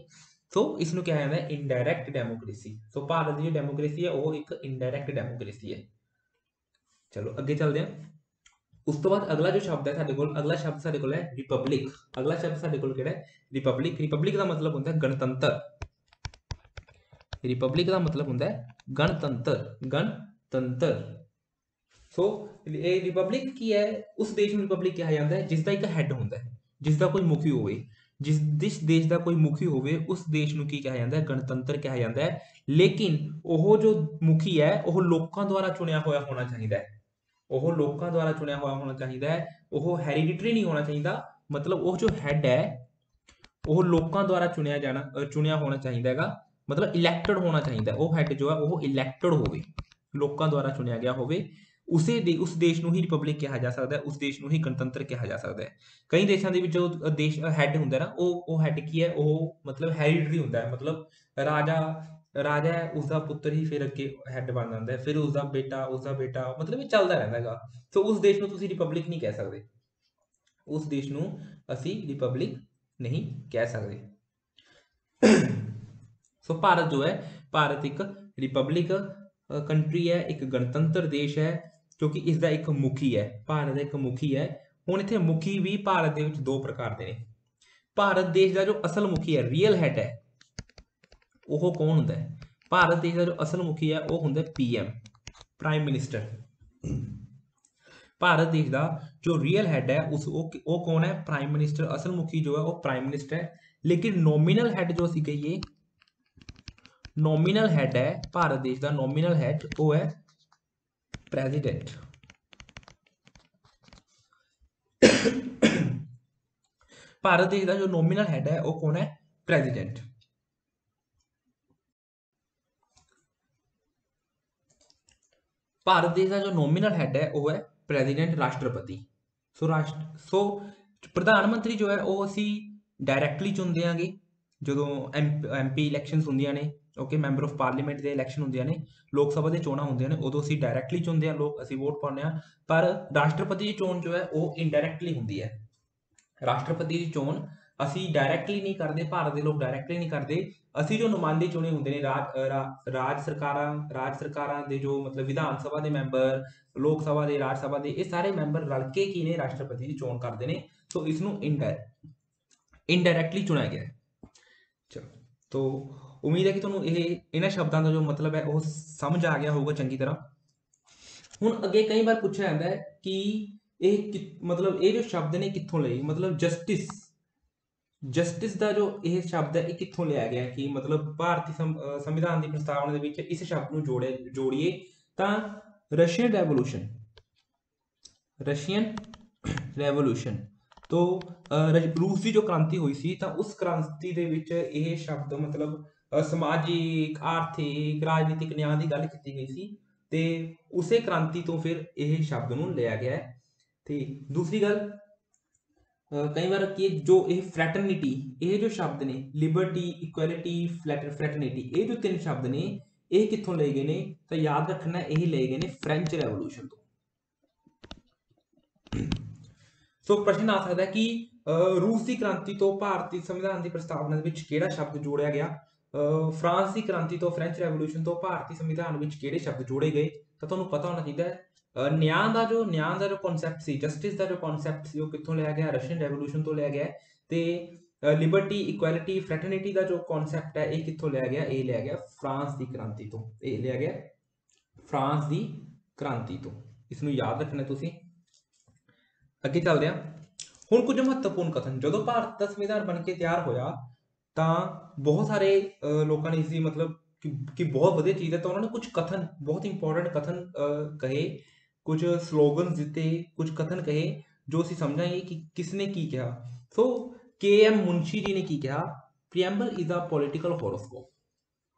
ਸੋ ਇਸ ਨੂੰ ਕਿਹਾ ਜਾਂਦਾ ਹੈ ਇਨਡਾਇਰੈਕਟ ਡੈਮੋਕ੍ਰੇਸੀ। ਸੋ ਭਾਰਤ ਦੀ ਜੋ ਡੈਮੋਕ੍ਰੇਸੀ ਹੈ ਉਹ ਇੱਕ ਇਨਡਾਇਰੈਕਟ ਡੈਮੋਕ੍ਰੇਸੀ ਹੈ। ਚਲੋ ਅੱਗੇ ਚੱਲਦੇ ਹਾਂ। ਉਸ ਤੋਂ ਬਾਅਦ ਅਗਲਾ ਜੋ ਸ਼ਬਦ ਹੈ ਸਾਡੇ ਕੋਲ ਹੈ ਰਿਪਬਲਿਕ। ਅਗਲਾ ਸ਼ਬਦ ਸਾਡੇ ਕੋਲ ਕਿਹੜਾ ਹੈ, ਰਿਪਬਲਿਕ। ਰਿਪਬਲਿਕ ਦਾ ਮਤਲਬ ਹੁੰਦਾ ਹੈ ਗਣਤੰਤਰ। ਰਿਪਬਲਿਕ ਦਾ ਮਤਲਬ ਹੁੰਦਾ ਹੈ ਗਣਤੰਤਰ। ਸੋ ਇਹ ਰਿਪਬਲਿਕ ਕੀ ਹੈ, ਉਸ ਦੇਸ਼ ਨੂੰ ਰਿਪਬਲਿਕ ਕਿਹਾ ਜਾਂਦਾ ਹੈ ਜਿਸ ਦਾ ਇੱਕ ਹੈੱਡ ਹੁੰਦਾ ਹੈ, ਜਿਸ ਦਾ ਕੋਈ ਮੁਖੀ ਹੋਵੇ। ਜਿਸ ਦੇਸ਼ ਦਾ ਕੋਈ ਮੁਖੀ ਹੋਵੇ ਉਸ ਦੇਸ਼ ਨੂੰ ਕੀ ਕਿਹਾ ਜਾਂਦਾ ਹੈ, ਗਣਤੰਤਰ ਕਿਹਾ ਜਾਂਦਾ ਹੈ। ਲੇਕਿਨ ਉਹ ਜੋ ਮੁਖੀ ਹੈ ਉਹ ਲੋਕਾਂ ਦੁਆਰਾ ਚੁਣਿਆ ਹੋਇਆ ਹੋਣਾ ਚਾਹੀਦਾ ਹੈ। ਉਹ ਲੋਕਾਂ ਦੁਆਰਾ ਚੁਣਿਆ ਹੋਇਆ ਹੋਣਾ ਚਾਹੀਦਾ ਹੈ। ਉਹ ਹੈਰੀਡਿਟਰੀ ਨਹੀਂ ਹੋਣਾ ਚਾਹੀਦਾ। ਮਤਲਬ ਉਹ ਜੋ ਹੈੱਡ ਹੈ ਉਹ ਲੋਕਾਂ ਦੁਆਰਾ ਚੁਣਿਆ ਹੋਣਾ ਚਾਹੀਦਾ ਹੈਗਾ। ਮਤਲਬ ਇਲੈਕਟਡ ਹੋਣਾ ਚਾਹੀਦਾ। ਉਹ ਹੈੱਡ ਜੋ ਹੈ ਉਹ ਇਲੈਕਟਡ ਹੋਵੇ, ਲੋਕਾਂ ਦੁਆਰਾ ਚੁਣਿਆ ਗਿਆ ਹੋਵੇ। ਉਸ ਦੇਸ਼ ਨੂੰ ਹੀ ਰਿਪਬਲਿਕ ਕਿਹਾ ਜਾ ਸਕਦਾ ਹੈ, ਉਸ ਦੇਸ਼ ਨੂੰ ਹੀ ਗਣਤੰਤਰ ਕਿਹਾ ਜਾ ਸਕਦਾ ਹੈ। ਕਈ ਦੇਸ਼ਾਂ ਦੇ ਵਿੱਚ ਜੋ ਦੇਸ਼ ਹੈੱਡ ਹੁੰਦਾ ਨਾ, ਉਹ ਹੈੱਡ ਕੀ ਹੈ, ਉਹ ਮਤਲਬ ਹੈਰੀਡਿਟਰੀ ਹੁੰਦਾ ਹੈ। ਮਤਲਬ ਰਾਜਾ ਹੈ, ਉਸਦਾ ਪੁੱਤਰ ਹੀ ਫਿਰ ਅੱਗੇ ਹੈੱਡ ਬਣ ਜਾਂਦਾ ਹੈ, ਫਿਰ ਉਸਦਾ ਬੇਟਾ, ਮਤਲਬ ਇਹ ਚੱਲਦਾ ਰਹਿੰਦਾ ਹੈਗਾ। ਸੋ ਉਸ ਦੇਸ਼ ਨੂੰ ਤੁਸੀਂ ਰਿਪਬਲਿਕ ਨਹੀਂ ਕਹਿ ਸਕਦੇ। ਉਸ ਦੇਸ਼ ਨੂੰ ਅਸੀਂ ਰਿਪਬਲਿਕ ਨਹੀਂ ਕਹਿ ਸਕਦੇ। ਸੋ ਭਾਰਤ ਇੱਕ ਰਿਪਬਲਿਕ ਕੰਟਰੀ ਹੈ, ਇੱਕ ਗਣਤੰਤਰ ਦੇਸ਼ ਹੈ, ਕਿਉਂਕਿ ਇਸ ਦਾ ਇੱਕ ਮੁਖੀ ਹੈ। ਭਾਰਤ ਦਾ ਇੱਕ ਮੁਖੀ ਹੈ। ਹੁਣ ਇੱਥੇ ਮੁਖੀ ਵੀ ਭਾਰਤ ਦੇ ਵਿੱਚ ਦੋ ਪ੍ਰਕਾਰ ਦੇ ਨੇ। ਭਾਰਤ ਦੇਸ਼ ਦਾ ਜੋ ਅਸਲ ਮੁਖੀ ਹੈ, ਰੀਅਲ ਹੈਡ ਹੈ, ਉਹ ਕੌਣ ਹੁੰਦਾ ਹੈ? ਭਾਰਤ ਦੇਸ਼ ਦਾ ਜੋ ਅਸਲ ਮੁਖੀ ਹੈ ਉਹ ਹੁੰਦਾ PM, ਪ੍ਰਾਈਮ ਮਿਨਿਸਟਰ। ਭਾਰਤ ਦੇਸ਼ ਦਾ ਜੋ ਰੀਅਲ ਹੈਡ ਹੈ ਉਹ ਕੌਣ ਹੈ? Prime minister. ਅਸਲ ਮੁਖੀ ਜੋ ਹੈ ਉਹ ਪ੍ਰਾਈਮ ਮਿਨਿਸਟਰ ਹੈ। ਲੇਕਿਨ ਨੋਮੀਨਲ ਹੈਡ ਜੋ ਅਸੀਂ ਕਹੀਏ, ਨੋਮੀਨਲ ਹੈਡ ਹੈ ਭਾਰਤ ਦੇਸ਼ ਦਾ, ਨੋਮੀਨਲ ਹੈਡ ਉਹ ਹੈ ਪ੍ਰੈਜ਼ੀਡੈਂਟ। ਭਾਰਤ ਦੇਸ਼ ਦਾ ਜੋ ਨੋਮੀਨਲ ਹੈਡ ਹੈ ਉਹ ਕੌਣ ਹੈ? ਪ੍ਰੈਜ਼ੀਡੈਂਟ। ਭਾਰਤ ਦੇਸ਼ ਦਾ ਜੋ ਨੋਮੀਨਲ ਹੈਡ ਹੈ ਉਹ ਹੈ ਪ੍ਰੈਜ਼ੀਡੈਂਟ, ਰਾਸ਼ਟਰਪਤੀ। ਸੋ ਪ੍ਰਧਾਨ ਮੰਤਰੀ ਜੋ ਹੈ ਉਹ ਅਸੀਂ ਡਾਇਰੈਕਟਲੀ ਚੁਣਦੇ ਆਂਗੇ ਜਦੋਂ MP ਇਲੈਕਸ਼ਨਸ ਹੁੰਦੀਆਂ ਨੇ। ਓਕੇ, ਮੈਂਬਰ ਆਫ ਪਾਰਲੀਮੈਂਟ ਦੇ ਇਲੈਕਸ਼ਨ ਹੁੰਦੀਆਂ ਨੇ, ਲੋਕ ਸਭਾ ਦੇ ਚੋਣਾਂ ਹੁੰਦੀਆਂ ਨੇ, ਉਦੋਂ ਅਸੀਂ ਡਾਇਰੈਕਟਲੀ ਚੁਣਦੇ ਹਾਂ, ਅਸੀਂ ਵੋਟ ਪਾਉਂਦੇ ਹਾਂ। ਪਰ ਰਾਸ਼ਟਰਪਤੀ ਦੀ ਚੋਣ ਜੋ ਹੈ ਉਹ ਇਨਡਾਇਰੈਕਟਲੀ ਹੁੰਦੀ ਹੈ। ਰਾਸ਼ਟਰਪਤੀ ਦੀ ਚੋਣ ਅਸੀਂ ਡਾਇਰੈਕਟਲੀ ਨਹੀਂ ਕਰਦੇ, ਭਾਰਤ ਦੇ ਲੋਕ ਡਾਇਰੈਕਟਲੀ ਨਹੀਂ ਕਰਦੇ। ਅਸੀਂ ਜੋ ਨੁਮਾਇੰਦੇ ਚੁਣੇ ਹੁੰਦੇ ਨੇ, ਰਾਜ ਸਰਕਾਰਾਂ ਦੇ ਜੋ ਮਤਲਬ ਵਿਧਾਨ ਸਭਾ ਦੇ ਮੈਂਬਰ, ਲੋਕ ਸਭਾ ਦੇ, ਰਾਜ ਸਭਾ ਦੇ, ਇਹ ਸਾਰੇ ਮੈਂਬਰ ਰਲ ਕੇ ਕੀ ਨੇ, ਰਾਸ਼ਟਰਪਤੀ ਦੀ ਚੋਣ ਕਰਦੇ ਨੇ। ਸੋ ਇਸ ਨੂੰ ਇਨਡਾਇਰੈਕਟਲੀ ਚੁਣਿਆ ਗਿਆ ਹੈ। ਚਲੋ, ਤੋ ਉਮੀਦ ਹੈ ਕਿ ਤੁਹਾਨੂੰ ਇਹਨਾਂ ਸ਼ਬਦਾਂ ਦਾ ਜੋ ਮਤਲਬ ਹੈ ਉਹ ਸਮਝ ਆ ਗਿਆ ਹੋਊਗਾ ਚੰਗੀ ਤਰ੍ਹਾਂ। ਹੁਣ ਅੱਗੇ ਕਈ ਵਾਰ ਪੁੱਛਿਆ ਜਾਂਦਾ ਹੈ ਕਿ ਮਤਲਬ ਇਹ ਜੋ ਸ਼ਬਦ ਨੇ ਕਿੱਥੋਂ ਲਏ? ਮਤਲਬ ਜਸਟਿਸ ਦਾ ਜੋ ਇਹ ਸ਼ਬਦ ਹੈ ਇਹ ਕਿੱਥੋਂ ਲਿਆ ਗਿਆ? ਕਿ ਮਤਲਬ ਭਾਰਤੀ ਸੰਵਿਧਾਨ ਦੀ ਪ੍ਰਸਤਾਵਨਾ ਦੇ ਵਿੱਚ ਇਸ ਸ਼ਬਦ ਨੂੰ ਜੋੜੀਏ ਤਾਂ ਰਸ਼ੀਅਨ ਰੈਵੋਲੂਸ਼ਨ ਤੋਂ ਰੂਸ ਦੀ ਜੋ ਕ੍ਰਾਂਤੀ ਹੋਈ ਸੀ, ਤਾਂ ਉਸ ਕ੍ਰਾਂਤੀ ਦੇ ਵਿੱਚ ਇਹ ਸ਼ਬਦ ਮਤਲਬ ਸਮਾਜਿਕ, ਆਰਥਿਕ, ਰਾਜਨੀਤਿਕ ਨਿਆਂ ਦੀ ਗੱਲ ਕੀਤੀ ਗਈ ਸੀ, ਤੇ ਉਸੇ ਕ੍ਰਾਂਤੀ ਤੋਂ ਫਿਰ ਇਹ ਸ਼ਬਦ ਨੂੰ ਲਿਆ ਗਿਆ ਹੈ। ਤੇ ਦੂਸਰੀ ਗੱਲ, ਕਈ ਵਾਰ ਕੀ ਜੋ ਇਹ ਫ੍ਰੈਟਰਨਿਟੀ, ਇਹ ਜੋ ਸ਼ਬਦ ਨੇ, ਲਿਬਰਟੀ, ਇਕੁਐਲਿਟੀ, ਫ੍ਰੈਟਰਨਿਟੀ, ਇਹ ਜੋ ਤਿੰਨ ਸ਼ਬਦ ਨੇ ਇਹ ਕਿੱਥੋਂ ਲਏ ਗਏ ਨੇ? ਤਾਂ ਯਾਦ ਰੱਖਣਾ ਇਹ ਲਏ ਗਏ ਨੇ ਫ੍ਰੈਂਚ ਰੈਵੋਲੂਸ਼ਨ ਤੋਂ। ਸੋ ਪ੍ਰਸ਼ਨ ਆ ਸਕਦਾ ਕਿ ਰੂਸ ਦੀ ਕ੍ਰਾਂਤੀ ਤੋਂ ਭਾਰਤੀ ਸੰਵਿਧਾਨ ਦੀ ਪ੍ਰਸਤਾਵਨਾ ਦੇ ਵਿੱਚ ਕਿਹੜਾ ਸ਼ਬਦ ਜੋੜਿਆ ਗਿਆ? ਫਰਾਂਸ ਦੀ ਕ੍ਰਾਂਤੀ ਤੋਂ, ਫ੍ਰੈਂਚ ਰੈਵੋਲੂਸ਼ਨ ਤੋਂ ਭਾਰਤੀ ਸੰਵਿਧਾਨ ਵਿੱਚ ਕਿਹੜੇ ਸ਼ਬਦ ਜੋੜੇ ਗਏ? ਤਾਂ ਤੁਹਾਨੂੰ ਪਤਾ ਹੋਣਾ ਚਾਹੀਦਾ ਹੈ ਨਿਆਂ ਦਾ ਜੋ ਕਨਸੈਪਟ ਸੀ, ਜਸਟਿਸ ਦਾ ਜੋ ਕਨਸੈਪਟ ਸੀ, ਉਹ ਕਿੱਥੋਂ ਲਿਆ ਗਿਆ? ਰਸ਼ੀਅਨ ਰੈਵੋਲੂਸ਼ਨ ਤੋਂ ਲਿਆ ਗਿਆ। ਤੇ ਲਿਬਰਟੀ, ਇਕੁਐਲਿਟੀ, ਫ੍ਰੈਟਰਨਿਟੀ ਦਾ ਜੋ ਕਨਸੈਪਟ ਹੈ ਇਹ ਕਿੱਥੋਂ ਲਿਆ ਗਿਆ? ਇਹ ਲਿਆ ਗਿਆ ਫਰਾਂਸ ਦੀ ਕ੍ਰਾਂਤੀ ਤੋਂ। ਇਹ ਲਿਆ ਗਿਆ ਫਰਾਂਸ ਦੀ ਕ੍ਰਾਂਤੀ ਤੋਂ। ਇਸ ਨੂੰ ਯਾਦ ਰੱਖਣਾ ਤੁਸੀਂ। ਅੱਗੇ ਚੱਲਦੇ ਹਾਂ। ਹੁਣ ਕੁਝ ਮਹੱਤਵਪੂਰਨ ਕਥਨ। ਜਦੋਂ ਭਾਰਤ ਦਾ ਸੰਵਿਧਾਨ ਬਣ ਕੇ ਤਿਆਰ ਹੋਇਆ ਤਾਂ ਬਹੁਤ ਸਾਰੇ ਲੋਕਾਂ ਨੇ ਇਸ ਦੀ ਮਤਲਬ कि बहुत ਵਧੀਆ ਚੀਜ਼ ਹੈ, ਤਾਂ ਉਹਨਾਂ ਨੇ ਕੁਝ ਕਥਨ, ਬਹੁਤ ਇੰਪੋਰਟੈਂਟ ਕਥਨ ਕਹੇ, ਕੁਝ ਸਲੋਗਨਸ ਦਿੱਤੇ, ਕੁਝ ਕਥਨ ਕਹੇ ਜੋ ਅਸੀਂ ਸਮਝਾਂਗੇ ਕਿ ਕਿਸਨੇ ਕੀ ਕਿਹਾ। ਸੋ KM ਮੁਨਸ਼ੀ ਜੀ ਨੇ ਕੀ ਕਿਹਾ, preamble is a political horoscope.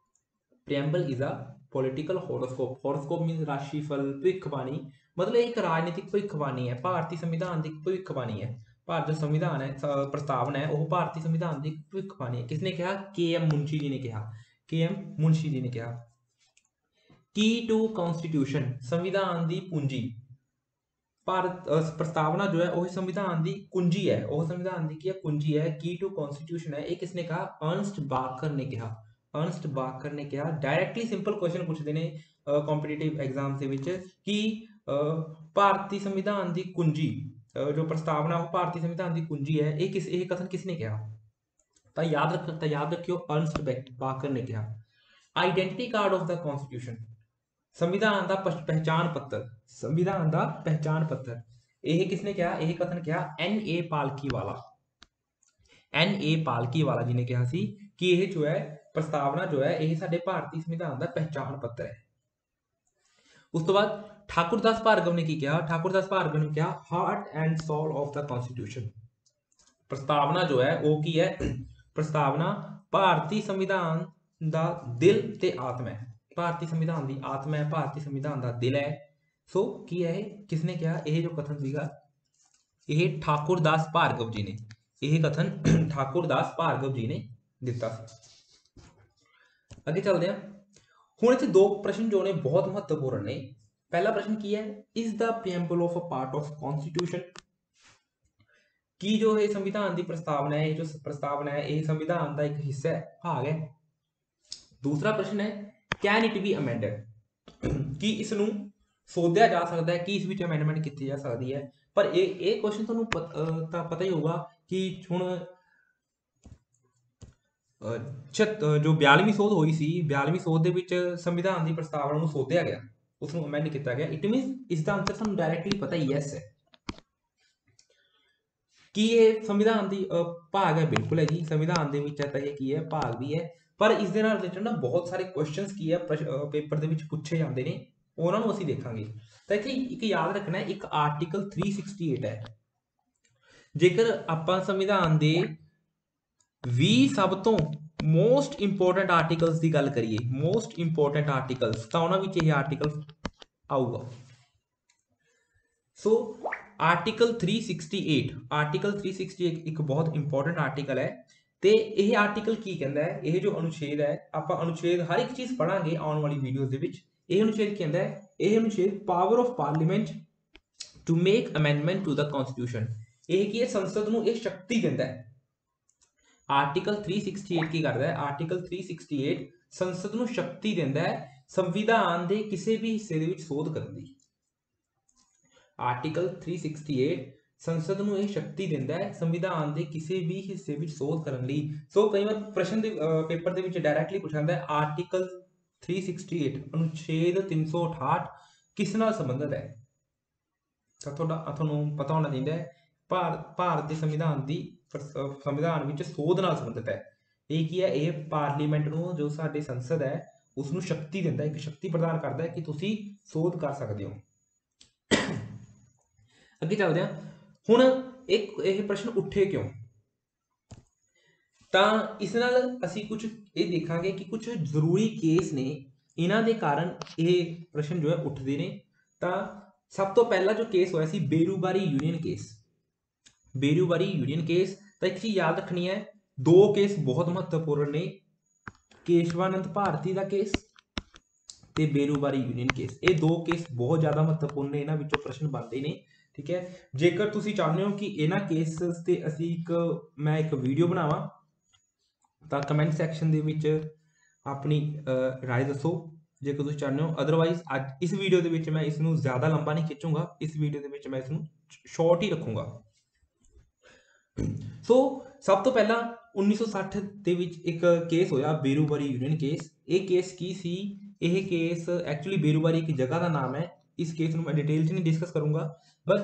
Preamble is a political horoscope. Horoscope means ਰਾਸ਼ੀਫਲ, ਭਵਿੱਖਬਾਣੀ, ਮਤਲਬ ਇਹ ਇੱਕ ਰਾਜਨੀਤਿਕ ਭਵਿੱਖਬਾਣੀ ਹੈ, ਭਾਰਤੀ ਸੰਵਿਧਾਨ ਦੀ ਭਵਿੱਖਬਾਣੀ ਹੈ। ਭਾਰਤ ਦਾ ਸੰਵਿਧਾਨ ਹੈ, ਪ੍ਰਸਤਾਵਨਾ ਹੈ, ਉਹ ਭਾਰਤੀ ਸੰਵਿਧਾਨ ਦੀ ਭਵਿੱਖਬਾਣੀ ਹੈ। ਕਿਸਨੇ ਕਿਹਾ? KM ਮੁਨਸ਼ੀ ਜੀ ਨੇ ਕਿਹਾ। KM ਮੁਨਸ਼ੀ ਜੀ ਨੇ ਕਿਹਾ। ਕੀ ਟੂ ਕਨਸਟੀਟਿਊਸ਼ਨ, ਸੰਵਿਧਾਨ ਦੀ ਪੂੰਜੀ। ਭਾਰਤ ਪ੍ਰਸਤਾਵਨਾ ਜੋ ਹੈ ਉਹ ਸੰਵਿਧਾਨ ਦੀ ਕੁੰਜੀ ਹੈ, ਉਹ ਸੰਵਿਧਾਨ ਦੀ ਕੀ ਹੈ? ਕੁੰਜੀ ਹੈ। ਕੀ ਟੂ ਕਨਸਟੀਟਿਊਸ਼ਨ ਹੈ, ਇਹ ਕਿਸਨੇ ਕਹਾ? ਅਰਨਸਟ ਬਾਕਰ ਨੇ ਕਿਹਾ। ਅਰਨਸਟ ਬਾਕਰ ਨੇ ਕਿਹਾ। ਡਾਇਰੈਕਟਲੀ ਸਿੰਪਲ ਕੁਐਸਚਨ ਪੁੱਛਦੇ ਨੇ ਕੰਪੀਟੀਟਿਵ ਐਗਜ਼ਾਮ ਦੇ ਵਿੱਚ ਕਿ ਭਾਰਤੀ ਸੰਵਿਧਾਨ ਦੀ ਕੁੰਜੀ, ਜੋ ਪ੍ਰਸਤਾਵਨਾ ਉਹ ਭਾਰਤੀ ਸੰਵਿਧਾਨ ਦੀ ਕੁੰਜੀ ਹੈ, ਇਹ ਕਥਨ ਕਿਸਨੇ ਕਿਹਾ? ਤਾਂ ਯਾਦ ਰੱਖਿਓ, ਅਰਨਸਟ ਬਾਕਰ ਨੇ ਕਿਹਾ। Identity card of the constitution, ਸੰਵਿਧਾਨ ਦਾ ਪਹਿਚਾਣ ਪੱਤਰ, ਸੰਵਿਧਾਨ ਦਾ ਪਹਿਚਾਣ ਪੱਤਰ, ਇਹ ਕਿਸਨੇ ਕਿਹਾ? ਇਹ ਕਥਨ ਕਿਹਾ NA ਪਾਲਕੀਵਾਲਾ। NA ਪਾਲਕੀਵਾਲਾ ਜੀ ਨੇ ਕਿਹਾ ਸੀ ਕਿ ਇਹ ਜੋ ਹੈ ਪ੍ਰਸਤਾਵਨਾ ਜੋ ਹੈ ਇਹ ਸਾਡੇ ਭਾਰਤੀ ਸੰਵਿਧਾਨ ਦਾ ਪਹਿਚਾਣ ਪੱਤਰ ਹੈ। ਉਸ ਤੋਂ ਬਾਅਦ ਠਾਕੁਰਦਾਸ ਭਾਰਗਵ ਨੇ ਕੀ ਕਿਹਾ? ਠਾਕੁਰਦਾਸ ਭਾਰਗਵ ਨੇ ਕਿਹਾ heart and soul of the constitution. ਪ੍ਰਸਤਾਵਨਾ ਜੋ ਹੈ ਉਹ ਕੀ ਹੈ? ਪ੍ਰਸਤਾਵਨਾ ਭਾਰਤੀ ਸੰਵਿਧਾਨ ਦਾ ਦਿਲ ਤੇ ਆਤਮਾ ਹੈ। ਭਾਰਤੀ ਸੰਵਿਧਾਨ ਦੀ ਆਤਮਾ ਹੈ, ਭਾਰਤੀ ਸੰਵਿਧਾਨ ਦਾ ਦਿਲ ਹੈ। ਸੋ ਕੀ ਹੈ ਇਹ? ਕਿਸਨੇ ਕਿਹਾ? ਇਹ ਜੋ ਕਥਨ ਸੀਗਾ ਇਹ ਠਾਕੁਰਦਾਸ ਭਾਰਗਵ ਜੀ ਨੇ, ਇਹ ਕਥਨ ਠਾਕੁਰਦਾਸ ਭਾਰਗਵ ਜੀ ਨੇ ਦਿੱਤਾ ਸੀ। ਅੱਗੇ ਚੱਲਦੇ ਹਾਂ। ਹੁਣ ਇੱਥੇ ਦੋ ਪ੍ਰਸ਼ਨ ਜੋ ਨੇ ਬਹੁਤ ਮਹੱਤਵਪੂਰਨ ਨੇ। ਪਹਿਲਾ ਪ੍ਰਸ਼ਨ ਕੀ ਹੈ? Is the preamble of a part of constitution, ਕੀ ਜੋ ਇਹ ਸੰਵਿਧਾਨ ਦੀ ਪ੍ਰਸਤਾਵਨਾ ਹੈ, ਇਹ ਜੋ ਪ੍ਰਸਤਾਵਨਾ ਹੈ ਇਹ ਸੰਵਿਧਾਨ ਦਾ ਇੱਕ ਹਿੱਸਾ ਹੈ, ਭਾਗ ਹੈ। ਦੂਸਰਾ ਪ੍ਰਸ਼ਨ ਹੈ ਕੈਨ ਇਟ ਬੀ ਅਮੈਂਡਡ, ਕੀ ਇਸ ਨੂੰ ਸੋਧਿਆ ਜਾ ਸਕਦਾ ਹੈ, ਕੀ ਇਸ ਵਿੱਚ ਅਮੈਂਡਮੈਂਟ ਕੀਤੀ ਜਾ ਸਕਦੀ ਹੈ। ਪਰ ਇਹ ਕੁਐਸਚਨ ਤੁਹਾਨੂੰ ਤਾਂ ਪਤਾ ਹੀ ਹੋਊਗਾ ਕਿ ਹੁਣ ਜੋ 42ਵੀਂ ਸੋਧ ਹੋਈ ਸੀ, 42ਵੀਂ ਸੋਧ ਦੇ ਵਿੱਚ ਸੰਵਿਧਾਨ ਦੀ ਪ੍ਰਸਤਾਵਨਾ ਨੂੰ ਸੋਧਿਆ ਗਿਆ, ਉਸ ਨੂੰ ਅਮੈਂਡ ਕੀਤਾ ਗਿਆ। ਇਟ ਮੀਨਸ ਇਸ ਦਾ ਆਨਸਰ ਸਾਨੂੰ ਡਾਇਰੈਕਟਲੀ ਪਤਾ ਹੀ ਯੈਸ ਹੈ। ਕੀ ਇਹ ਸੰਵਿਧਾਨ ਦੀ ਭਾਗ ਹੈ? ਬਿਲਕੁਲ ਹੈ ਜੀ, ਸੰਵਿਧਾਨ ਦੇ ਵਿੱਚ ਹੈ ਤਾਂ ਇਹ ਕੀ ਹੈ? ਭਾਗ ਵੀ ਹੈ। ਪਰ ਇਸ ਦੇ ਨਾਲ ਰਿਲੇਟਡ ਨਾ ਬਹੁਤ ਸਾਰੇ ਕੁਐਸਚਨਸ ਕੀ ਹੈ ਪੇਪਰ ਦੇ ਵਿੱਚ ਪੁੱਛੇ ਜਾਂਦੇ ਨੇ, ਉਹਨਾਂ ਨੂੰ ਅਸੀਂ ਦੇਖਾਂਗੇ। ਤਾਂ ਇੱਥੇ ਇੱਕ ਯਾਦ ਰੱਖਣਾ ਹੈ, ਇੱਕ ਆਰਟੀਕਲ 368 ਹੈ। ਜੇਕਰ ਆਪਾਂ ਸੰਵਿਧਾਨ ਦੇ 20 ਸਭ ਤੋਂ ਮੋਸਟ ਇੰਪੋਰਟੈਂਟ ਆਰਟੀਕਲਸ ਦੀ ਗੱਲ ਕਰੀਏ, ਮੋਸਟ ਇੰਪੋਰਟੈਂਟ ਆਰਟੀਕਲਸ, ਤਾਂ ਉਹਨਾਂ ਵਿੱਚ ਇਹ ਆਰਟੀਕਲ ਆਊਗਾ। ਸੋ ਆਰਟੀਕਲ 368, ਆਰਟੀਕਲ 368 ਇੱਕ ਬਹੁਤ ਇੰਪੋਰਟੈਂਟ ਆਰਟੀਕਲ ਹੈ। ਤੇ ਇਹ ਆਰਟੀਕਲ ਕੀ ਕਹਿੰਦਾ ਹੈ? ਇਹ ਜੋ ਅਨੁਛੇਦ ਹੈ, ਆਪਾਂ ਅਨੁਛੇਦ ਹਰ ਇੱਕ ਚੀਜ਼ ਪੜਾਂਗੇ ਆਉਣ ਵਾਲੀ ਵੀਡੀਓਜ਼ ਦੇ ਵਿੱਚ। ਇਹ ਅਨੁਛੇਦ ਕੀ ਕਹਿੰਦਾ ਹੈ? ਇਹ ਅਨੁਛੇਦ power of parliament to make amendment to the constitution, ਇਹ ਕੀ ਹੈ? ਸੰਸਦ ਨੂੰ ਇਹ ਸ਼ਕਤੀ ਦਿੰਦਾ ਹੈ। ਆਰਟੀਕਲ 368 ਕੀ ਕਰਦਾ ਹੈ? ਆਰਟੀਕਲ 368 ਸੰਸਦ ਨੂੰ ਸ਼ਕਤੀ ਦਿੰਦਾ ਹੈ ਸੰਵਿਧਾਨ ਦੇ ਕਿਸੇ ਵੀ ਹਿੱਸੇ ਦੇ ਵਿੱਚ ਸੋਧ ਕਰਨ ਦੀ। ਆਰਟੀਕਲ 368 ਸੰਸਦ ਨੂੰ ਇਹ ਸ਼ਕਤੀ ਦਿੰਦਾ ਹੈ ਸੰਵਿਧਾਨ ਦੇ ਕਿਸੇ ਵੀ ਹਿੱਸੇ ਵਿੱਚ ਸੋਧ ਕਰਨ ਲਈ। ਸੋ ਕਈ ਵਾਰ ਪ੍ਰਸ਼ਨ ਦੇ ਪੇਪਰ ਦੇ ਵਿੱਚ ਡਾਇਰੈਕਟਲੀ ਪੁੱਛਿਆ ਜਾਂਦਾ ਹੈ ਆਰਟੀਕਲ 368 ਅਨੁਛੇਦ 368 ਕਿਸ ਨਾਲ ਸੰਬੰਧਿਤ ਹੈ? ਤਾਂ ਤੁਹਾਨੂੰ ਪਤਾ ਹੋਣਾ ਚਾਹੀਦਾ ਹੈ ਭਾਰਤ ਦੇ ਸੰਵਿਧਾਨ ਦੀ ਸੰਵਿਧਾਨ ਵਿੱਚ ਸੋਧ ਨਾਲ ਸੰਬੰਧਿਤ ਹੈ। ਇਹ ਕੀ ਹੈ? ਇਹ ਪਾਰਲੀਮੈਂਟ ਨੂੰ, ਜੋ ਸਾਡੇ ਸੰਸਦ ਹੈ, ਉਸ ਨੂੰ ਸ਼ਕਤੀ ਦਿੰਦਾ ਹੈ, ਇੱਕ ਸ਼ਕਤੀ ਪ੍ਰਦਾਨ ਕਰਦਾ ਹੈ ਕਿ ਤੁਸੀਂ ਸੋਧ ਕਰ ਸਕਦੇ ਹੋ। ਅੱਗੇ ਚੱਲਦੇ ਹਾਂ। ਹੁਣ ਇਹ ਪ੍ਰਸ਼ਨ ਉੱਠੇ ਕਿਉਂ? ਤਾਂ ਇਸ ਨਾਲ ਅਸੀਂ ਕੁਝ ਇਹ ਦੇਖਾਂਗੇ ਕਿ ਕੁਝ ਜ਼ਰੂਰੀ ਕੇਸ ਨੇ, ਇਹਨਾਂ ਦੇ ਕਾਰਨ ਇਹ ਪ੍ਰਸ਼ਨ ਜੋ ਹੈ ਉੱਠਦੇ ਨੇ। ਤਾਂ ਸਭ ਤੋਂ ਪਹਿਲਾ ਜੋ ਕੇਸ ਹੋਇਆ ਸੀ ਬੇਰੁਬਾਰੀ ਯੂਨੀਅਨ ਕੇਸ, ਬੇਰੁਬਾਰੀ ਯੂਨੀਅਨ ਕੇਸ। ਤਾਂ ਇੱਕ ਚੀਜ਼ ਯਾਦ ਰੱਖਣੀ ਹੈ, ਦੋ ਕੇਸ ਬਹੁਤ ਮਹੱਤਵਪੂਰਨ ਨੇ, ਕੇਸ਼ਵਾਨੰਦ ਭਾਰਤੀ ਦਾ ਕੇਸ ਤੇ ਬੇਰੁਬਾਰੀ ਯੂਨੀਅਨ ਕੇਸ। ਇਹ ਦੋ ਕੇਸ ਬਹੁਤ ਜ਼ਿਆਦਾ ਮਹੱਤਵਪੂਰਨ ਨੇ, ਇਹਨਾਂ ਵਿੱਚੋਂ ਪ੍ਰਸ਼ਨ ਬਣਦੇ ਨੇ। ਠੀਕ ਹੈ, ਜੇਕਰ ਤੁਸੀਂ ਚਾਹੁੰਦੇ ਹੋ ਕਿ ਇਹਨਾਂ ਕੇਸਸ ਤੇ ਅਸੀਂ ਮੈਂ ਇੱਕ ਵੀਡੀਓ ਬਣਾਵਾਂ ਤਾਂ ਕਮੈਂਟ ਸੈਕਸ਼ਨ ਦੇ ਵਿੱਚ ਆਪਣੀ ਰਾਏ ਦੱਸੋ ਜੇਕਰ ਤੁਸੀਂ ਚਾਹੁੰਦੇ ਹੋ। ਅਦਰਵਾਈਜ਼ ਅੱਜ ਇਸ ਵੀਡੀਓ ਦੇ ਵਿੱਚ ਮੈਂ ਇਸ ਨੂੰ ਜ਼ਿਆਦਾ ਲੰਬਾ ਨਹੀਂ ਖਿੱਚੂੰਗਾ, ਇਸ ਵੀਡੀਓ ਦੇ ਵਿੱਚ ਮੈਂ ਇਸ ਨੂੰ ਸ਼ਾਰਟ ਹੀ ਰੱਖੂੰਗਾ। ਸੋ ਸਭ ਤੋਂ ਪਹਿਲਾਂ 1960 ਦੇ ਵਿੱਚ ਇੱਕ ਕੇਸ ਹੋਇਆ ਬੇਰੁਬਾਰੀ ਯੂਨੀਅਨ ਕੇਸ। ਇਹ ਕੇਸ ਕੀ ਸੀ? ਇਹ ਕੇਸ ਐਕਚੁਅਲੀ ਬੇਰੁਬਾਰੀ ਇੱਕ ਜਗ੍ਹਾ ਦਾ ਨਾਮ ਹੈ। ਇਸ ਕੇਸ ਨੂੰ ਮੈਂ ਡਿਟੇਲ 'ਚ ਨਹੀਂ ਡਿਸਕਸ ਕਰੂੰਗਾ, ਬਸ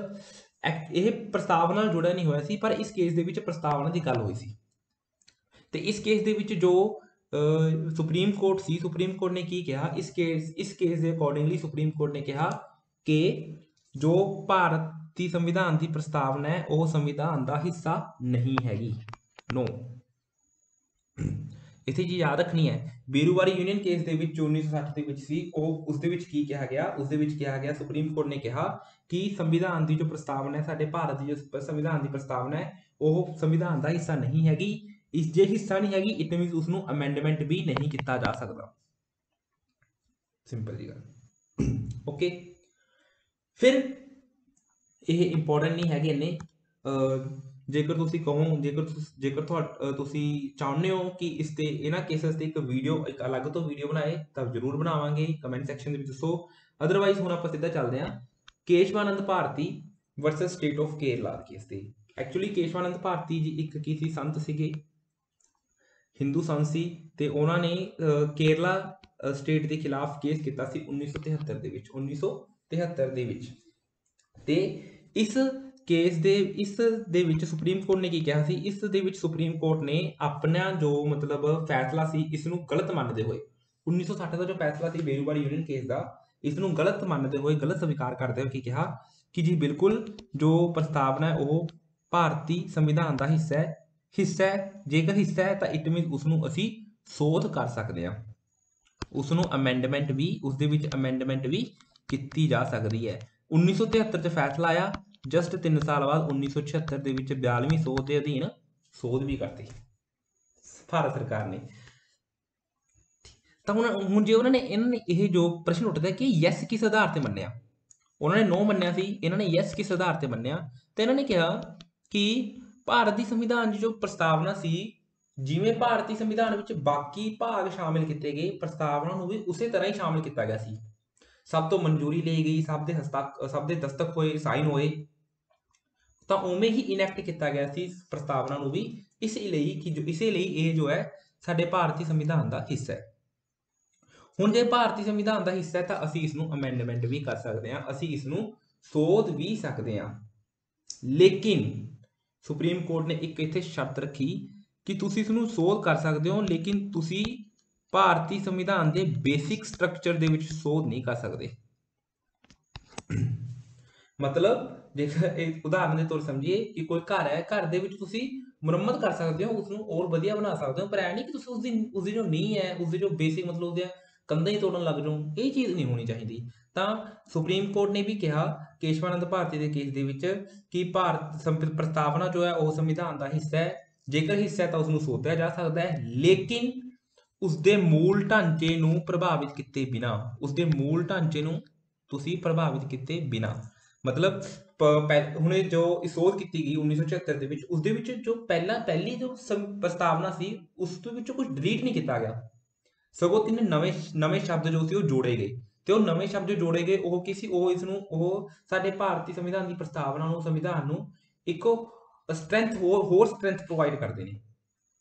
ਇਹ ਪ੍ਰਸਤਾਵ ਨਾਲ ਜੁੜਿਆ ਨਹੀਂ ਹੋਇਆ ਸੀ, ਪਰ ਇਸ ਕੇਸ ਦੇ ਵਿੱਚ ਪ੍ਰਸਤਾਵਨਾ ਦੀ ਗੱਲ ਹੋਈ ਸੀ। ਤੇ ਇਸ ਕੇਸ ਦੇ ਵਿੱਚ ਜੋ ਸੁਪਰੀਮ ਕੋਰਟ ਸੀ, ਸੁਪਰੀਮ ਕੋਰਟ ਨੇ ਕੀ ਕਿਹਾ ਇਸ ਕੇਸ ਦੇ ਅਕੋਰਡਿੰਗਲੀ ਸੁਪਰੀਮ ਕੋਰਟ ਨੇ ਕਿਹਾ ਕਿ ਜੋ ਭਾਰਤੀ ਸੰਵਿਧਾਨ ਦੀ ਪ੍ਰਸਤਾਵਨਾ ਹੈ ਉਹ ਸੰਵਿਧਾਨ ਦਾ ਹਿੱਸਾ ਨਹੀਂ ਹੈਗੀ। ਨੋ, ਇੱਥੇ ਜੀ ਯਾਦ ਰੱਖਣੀ ਹੈ, ਬੇਰੂਵਾਰੀ ਯੂਨੀਅਨ ਕੇਸ ਦੇ ਵਿੱਚ 1960 ਦੇ ਵਿੱਚ ਸੀ, ਉਹ ਉਸ ਦੇ ਵਿੱਚ ਕੀ ਕਿਹਾ ਗਿਆ, ਉਸ ਦੇ ਵਿੱਚ ਕਿਹਾ ਗਿਆ ਸੁਪਰੀਮ ਕੋਰਟ ਨੇ ਕਿਹਾ ਕਿ ਸੰਵਿਧਾਨ ਦੀ ਜੋ ਪ੍ਰਸਤਾਵਨਾ ਹੈ, ਸਾਡੇ ਭਾਰਤ ਦੀ ਜੋ ਸੰਵਿਧਾਨ ਦੀ ਪ੍ਰਸਤਾਵਨਾ ਹੈ ਉਹ ਸੰਵਿਧਾਨ ਦਾ ਹਿੱਸਾ ਨਹੀਂ ਹੈਗੀ। ਇਸ ਜੇ ਹਿੱਸਾ ਨਹੀਂ ਹੈਗੀ ਇਟ ਮੀਨਸ ਉਸ ਨੂੰ ਅਮੈਂਡਮੈਂਟ ਵੀ ਨਹੀਂ ਕੀਤਾ ਜਾ ਸਕਦਾ। ਸਿੰਪਲ ਜੀ ਗੱਲ। ਓਕੇ, ਫਿਰ ਇਹ ਇੰਪੋਰਟੈਂਟ ਨਹੀਂ ਹੈਗੇ ਇੰਨੇ। ਜੇਕਰ ਤੁਸੀਂ ਕਹੋ, ਜੇਕਰ ਤੁਸੀਂ ਚਾਹੁੰਦੇ ਹੋ ਕਿ ਇਸ ਤੇ ਇਹਨਾਂ ਕੇਸਸ ਤੇ ਇੱਕ ਵੀਡੀਓ, ਇੱਕ ਅਲੱਗ ਤੋਂ ਵੀਡੀਓ ਬਣਾਏ ਤਾਂ ਜ਼ਰੂਰ ਬਣਾਵਾਂਗੇ, ਕਮੈਂਟ ਸੈਕਸ਼ਨ ਦੇ ਵਿੱਚ ਦੱਸੋ। ਅਦਰਵਾਈਜ਼ ਹੁਣ ਆਪਾਂ ਸਿੱਧਾ ਚੱਲਦੇ ਹਾਂ Keshavananda Bharati versus state of Kerala case ਤੇ। ਐਕਚੁਅਲੀ ਕੇਸ਼ਵਾਨੰਦ ਭਾਰਤੀ ਜੀ ਇੱਕ ਕੀ ਸੀ, ਸੰਤ ਸੀਗੇ, ਹਿੰਦੂ ਸੰਤ ਸੀ, ਤੇ ਉਹਨਾਂ ਨੇ ਕੇਰਲਾ ਸਟੇਟ ਦੇ ਖਿਲਾਫ ਕੇਸ ਕੀਤਾ ਸੀ 1973 ਦੇ ਵਿੱਚ, 1973 ਦੇ ਵਿੱਚ। ਤੇ ਇਸ ਕੇਸ ਦੇ ਵਿੱਚ ਸੁਪਰੀਮ ਕੋਰਟ ਨੇ ਕੀ ਕਿਹਾ ਸੀ, ਇਸ ਦੇ ਵਿੱਚ ਸੁਪਰੀਮ ਕੋਰਟ ਨੇ ਆਪਣਾ ਜੋ ਮਤਲਬ ਫੈਸਲਾ ਸੀ ਇਸ ਨੂੰ ਗਲਤ ਮੰਨਦੇ ਹੋਏ, 1960 ਦਾ ਜੋ ਫੈਸਲਾ ਸੀ ਬੇਰੂਵਾਰੀ ਯੂਨੀਅਨ ਕੇਸ ਦਾ, ਇਸ ਨੂੰ ਗਲਤ ਮੰਨਦੇ ਹੋਏ, ਗਲਤ ਸਵੀਕਾਰ ਕਰਦੇ ਹੋਏ ਕੀ ਕਿਹਾ ਕਿ ਜੀ ਬਿਲਕੁਲ ਜੋ ਪ੍ਰਸਤਾਵਨਾ ਹੈ ਉਹ ਭਾਰਤੀ ਸੰਵਿਧਾਨ ਦਾ ਹਿੱਸਾ ਹੈ, ਜੇਕਰ ਹਿੱਸਾ ਹੈ ਤਾਂ ਇਟ ਮੀਨਸ ਉਸ ਨੂੰ ਅਸੀਂ ਸੋਧ ਕਰ ਸਕਦੇ ਹਾਂ, ਉਸ ਨੂੰ ਅਮੈਂਡਮੈਂਟ ਵੀ, ਉਸ ਦੇ ਵਿੱਚ ਅਮੈਂਡਮੈਂਟ ਵੀ ਕੀਤੀ ਜਾ ਸਕਦੀ ਹੈ। 1973 ਚ ਫੈਸਲਾ ਆਇਆ, ਜਸਟ 3 ਸਾਲ ਬਾਅਦ 1976 ਦੇ ਵਿੱਚ 42ਵੀਂ ਸੋਧ ਦੇ ਅਧੀਨ ਸੋਧ ਵੀ ਕਰਤੀ ਭਾਰਤ ਸਰਕਾਰ ਨੇ। ਤਾਂ ਹੁਣ ਜੇ ਇਹਨਾਂ ਨੇ ਇਹ ਜੋ ਪ੍ਰਸ਼ਨ ਉੱਠਦਾ ਕਿ ਯੈਸ ਕਿਸ ਆਧਾਰ ਤੇ ਮੰਨਿਆ, ਉਹਨਾਂ ਨੇ ਨੋ ਮੰਨਿਆ ਸੀ, ਇਹਨਾਂ ਨੇ ਯੈਸ ਕਿਸ ਆਧਾਰ ਤੇ ਮੰਨਿਆ, ਤੇ ਇਹਨਾਂ ਨੇ ਕਿਹਾ ਕਿ ਭਾਰਤ ਦੀ ਸੰਵਿਧਾਨ ਦੀ ਜੋ ਪ੍ਰਸਤਾਵਨਾ ਸੀ, ਜਿਵੇਂ ਭਾਰਤੀ ਸੰਵਿਧਾਨ ਵਿੱਚ ਬਾਕੀ ਭਾਗ ਸ਼ਾਮਿਲ ਕੀਤੇ ਗਏ, ਪ੍ਰਸਤਾਵਨਾ ਨੂੰ ਵੀ ਉਸੇ ਤਰ੍ਹਾਂ ਹੀ ਸ਼ਾਮਿਲ ਕੀਤਾ ਗਿਆ ਸੀ, ਸਭ ਤੋਂ ਮਨਜ਼ੂਰੀ ਲਈ ਗਈ, ਸਭ ਦੇ ਦਸਤਖਤ ਹੋਏ, ਸਾਈਨ ਹੋਏ, ਤਾਂ ਉਵੇਂ ਹੀ ਇਨੈਕਟ ਕੀਤਾ ਗਿਆ ਸੀ ਪ੍ਰਸਤਾਵਨਾ ਨੂੰ ਵੀ, ਇਸ ਲਈ ਇਹ ਜੋ ਹੈ ਸਾਡੇ ਭਾਰਤੀ ਸੰਵਿਧਾਨ ਦਾ ਹਿੱਸਾ ਹੈ। ਹੁਣ ਜੇ ਭਾਰਤੀ ਸੰਵਿਧਾਨ ਦਾ ਹਿੱਸਾ ਹੈ ਤਾਂ ਅਸੀਂ ਇਸ ਨੂੰ ਅਮੈਂਡਮੈਂਟ ਵੀ ਕਰ ਸਕਦੇ ਹਾਂ, ਅਸੀਂ ਇਸ ਨੂੰ ਸੋਧ ਵੀ ਸਕਦੇ ਹਾਂ। ਲੇਕਿਨ ਸੁਪਰੀਮ ਕੋਰਟ ਨੇ ਇੱਕ ਇੱਥੇ ਸ਼ਰਤ ਰੱਖੀ ਕਿ ਤੁਸੀਂ ਇਸ ਨੂੰ ਸੋਧ ਕਰ ਸਕਦੇ ਹੋ, ਲੇਕਿਨ ਤੁਸੀਂ ਭਾਰਤੀ ਸੰਵਿਧਾਨ ਦੇ ਬੇਸਿਕ ਸਟਰਕਚਰ ਦੇ ਵਿੱਚ ਸੋਧ ਨਹੀਂ ਕਰ ਸਕਦੇ। ਮਤਲਬ ਜੇਕਰ ਇੱਕ ਉਦਾਹਰਨ ਦੇ ਤੌਰ ਸਮਝੀਏ ਕਿ ਕੋਈ ਘਰ ਹੈ, ਘਰ ਦੇ ਵਿੱਚ ਤੁਸੀਂ ਮੁਰੰਮਤ ਕਰ ਸਕਦੇ ਹੋ, ਉਸ ਨੂੰ ਹੋਰ ਵਧੀਆ ਬਣਾ ਸਕਦੇ ਹੋ, ਪਰ ਐ ਨਹੀਂ ਕਿ ਤੁਸੀਂ ਉਸਦੀ ਜੋ ਨੀਂਹ ਹੈ, ਉਸਦੀ ਜੋ ਬੇਸਿਕ ਮਤਲਬ ਉਹਦੇ ਕੰਧਾਂ ਹੀ ਤੋੜਨ ਲੱਗ ਜਾਓ, ਇਹ ਚੀਜ਼ ਨਹੀਂ ਹੋਣੀ ਚਾਹੀਦੀ। ਤਾਂ ਸੁਪਰੀਮ ਕੋਰਟ ਨੇ ਵੀ ਕਿਹਾ ਕੇਸ਼ਵਾਨੰਦ ਭਾਰਤੀ ਦੇ ਕੇਸ ਦੇ ਵਿੱਚ ਕਿ ਭਾਰਤ ਪ੍ਰਸਤਾਵਨਾ ਜੋ ਹੈ ਉਹ ਸੰਵਿਧਾਨ ਦਾ ਹਿੱਸਾ ਹੈ, ਜੇਕਰ ਹਿੱਸਾ ਹੈ ਤਾਂ ਉਸਨੂੰ ਸੋਧਿਆ ਜਾ ਸਕਦਾ ਹੈ, ਲੇਕਿਨ ਉਸਦੇ ਮੂਲ ਢਾਂਚੇ ਨੂੰ ਪ੍ਰਭਾਵਿਤ ਕੀਤੇ ਬਿਨਾ, ਉਸਦੇ ਮੂਲ ਢਾਂਚੇ ਨੂੰ ਤੁਸੀਂ ਪ੍ਰਭਾਵਿਤ ਕੀਤੇ ਬਿਨਾ, ਮਤਲਬ ਹੁਣ ਜੋ ਸੋਧ ਕੀਤੀ ਗਈ 1976 ਦੇ ਵਿੱਚ, ਉਸਦੇ ਵਿੱਚ ਜੋ ਪਹਿਲੀ ਜੋ ਪ੍ਰਸਤਾਵਨਾ ਸੀ ਉਸ ਦੇ ਵਿੱਚੋਂ ਕੁਝ ਡਿਲੀਟ ਨਹੀਂ ਕੀਤਾ ਗਿਆ, ਸਗੋਂ ਤਿੰਨ ਨਵੇਂ ਸ਼ਬਦ ਜੋ ਸੀ ਉਹ ਜੋੜੇ ਗਏ, ਤੇ ਉਹ ਨਵੇਂ ਸ਼ਬਦ ਜੋੜੇ ਗਏ ਉਹ ਕੀ ਸੀ, ਉਹ ਇਸ ਨੂੰ, ਉਹ ਸਾਡੇ ਭਾਰਤੀ ਸੰਵਿਧਾਨ ਦੀ ਪ੍ਰਸਤਾਵਨਾ ਨੂੰ, ਸੰਵਿਧਾਨ ਨੂੰ ਇੱਕੋ ਸਟਰੈਂਥ, ਹੋਰ ਸਟਰੈਂਥ ਪ੍ਰੋਵਾਈਡ ਕਰਦੇ ਨੇ,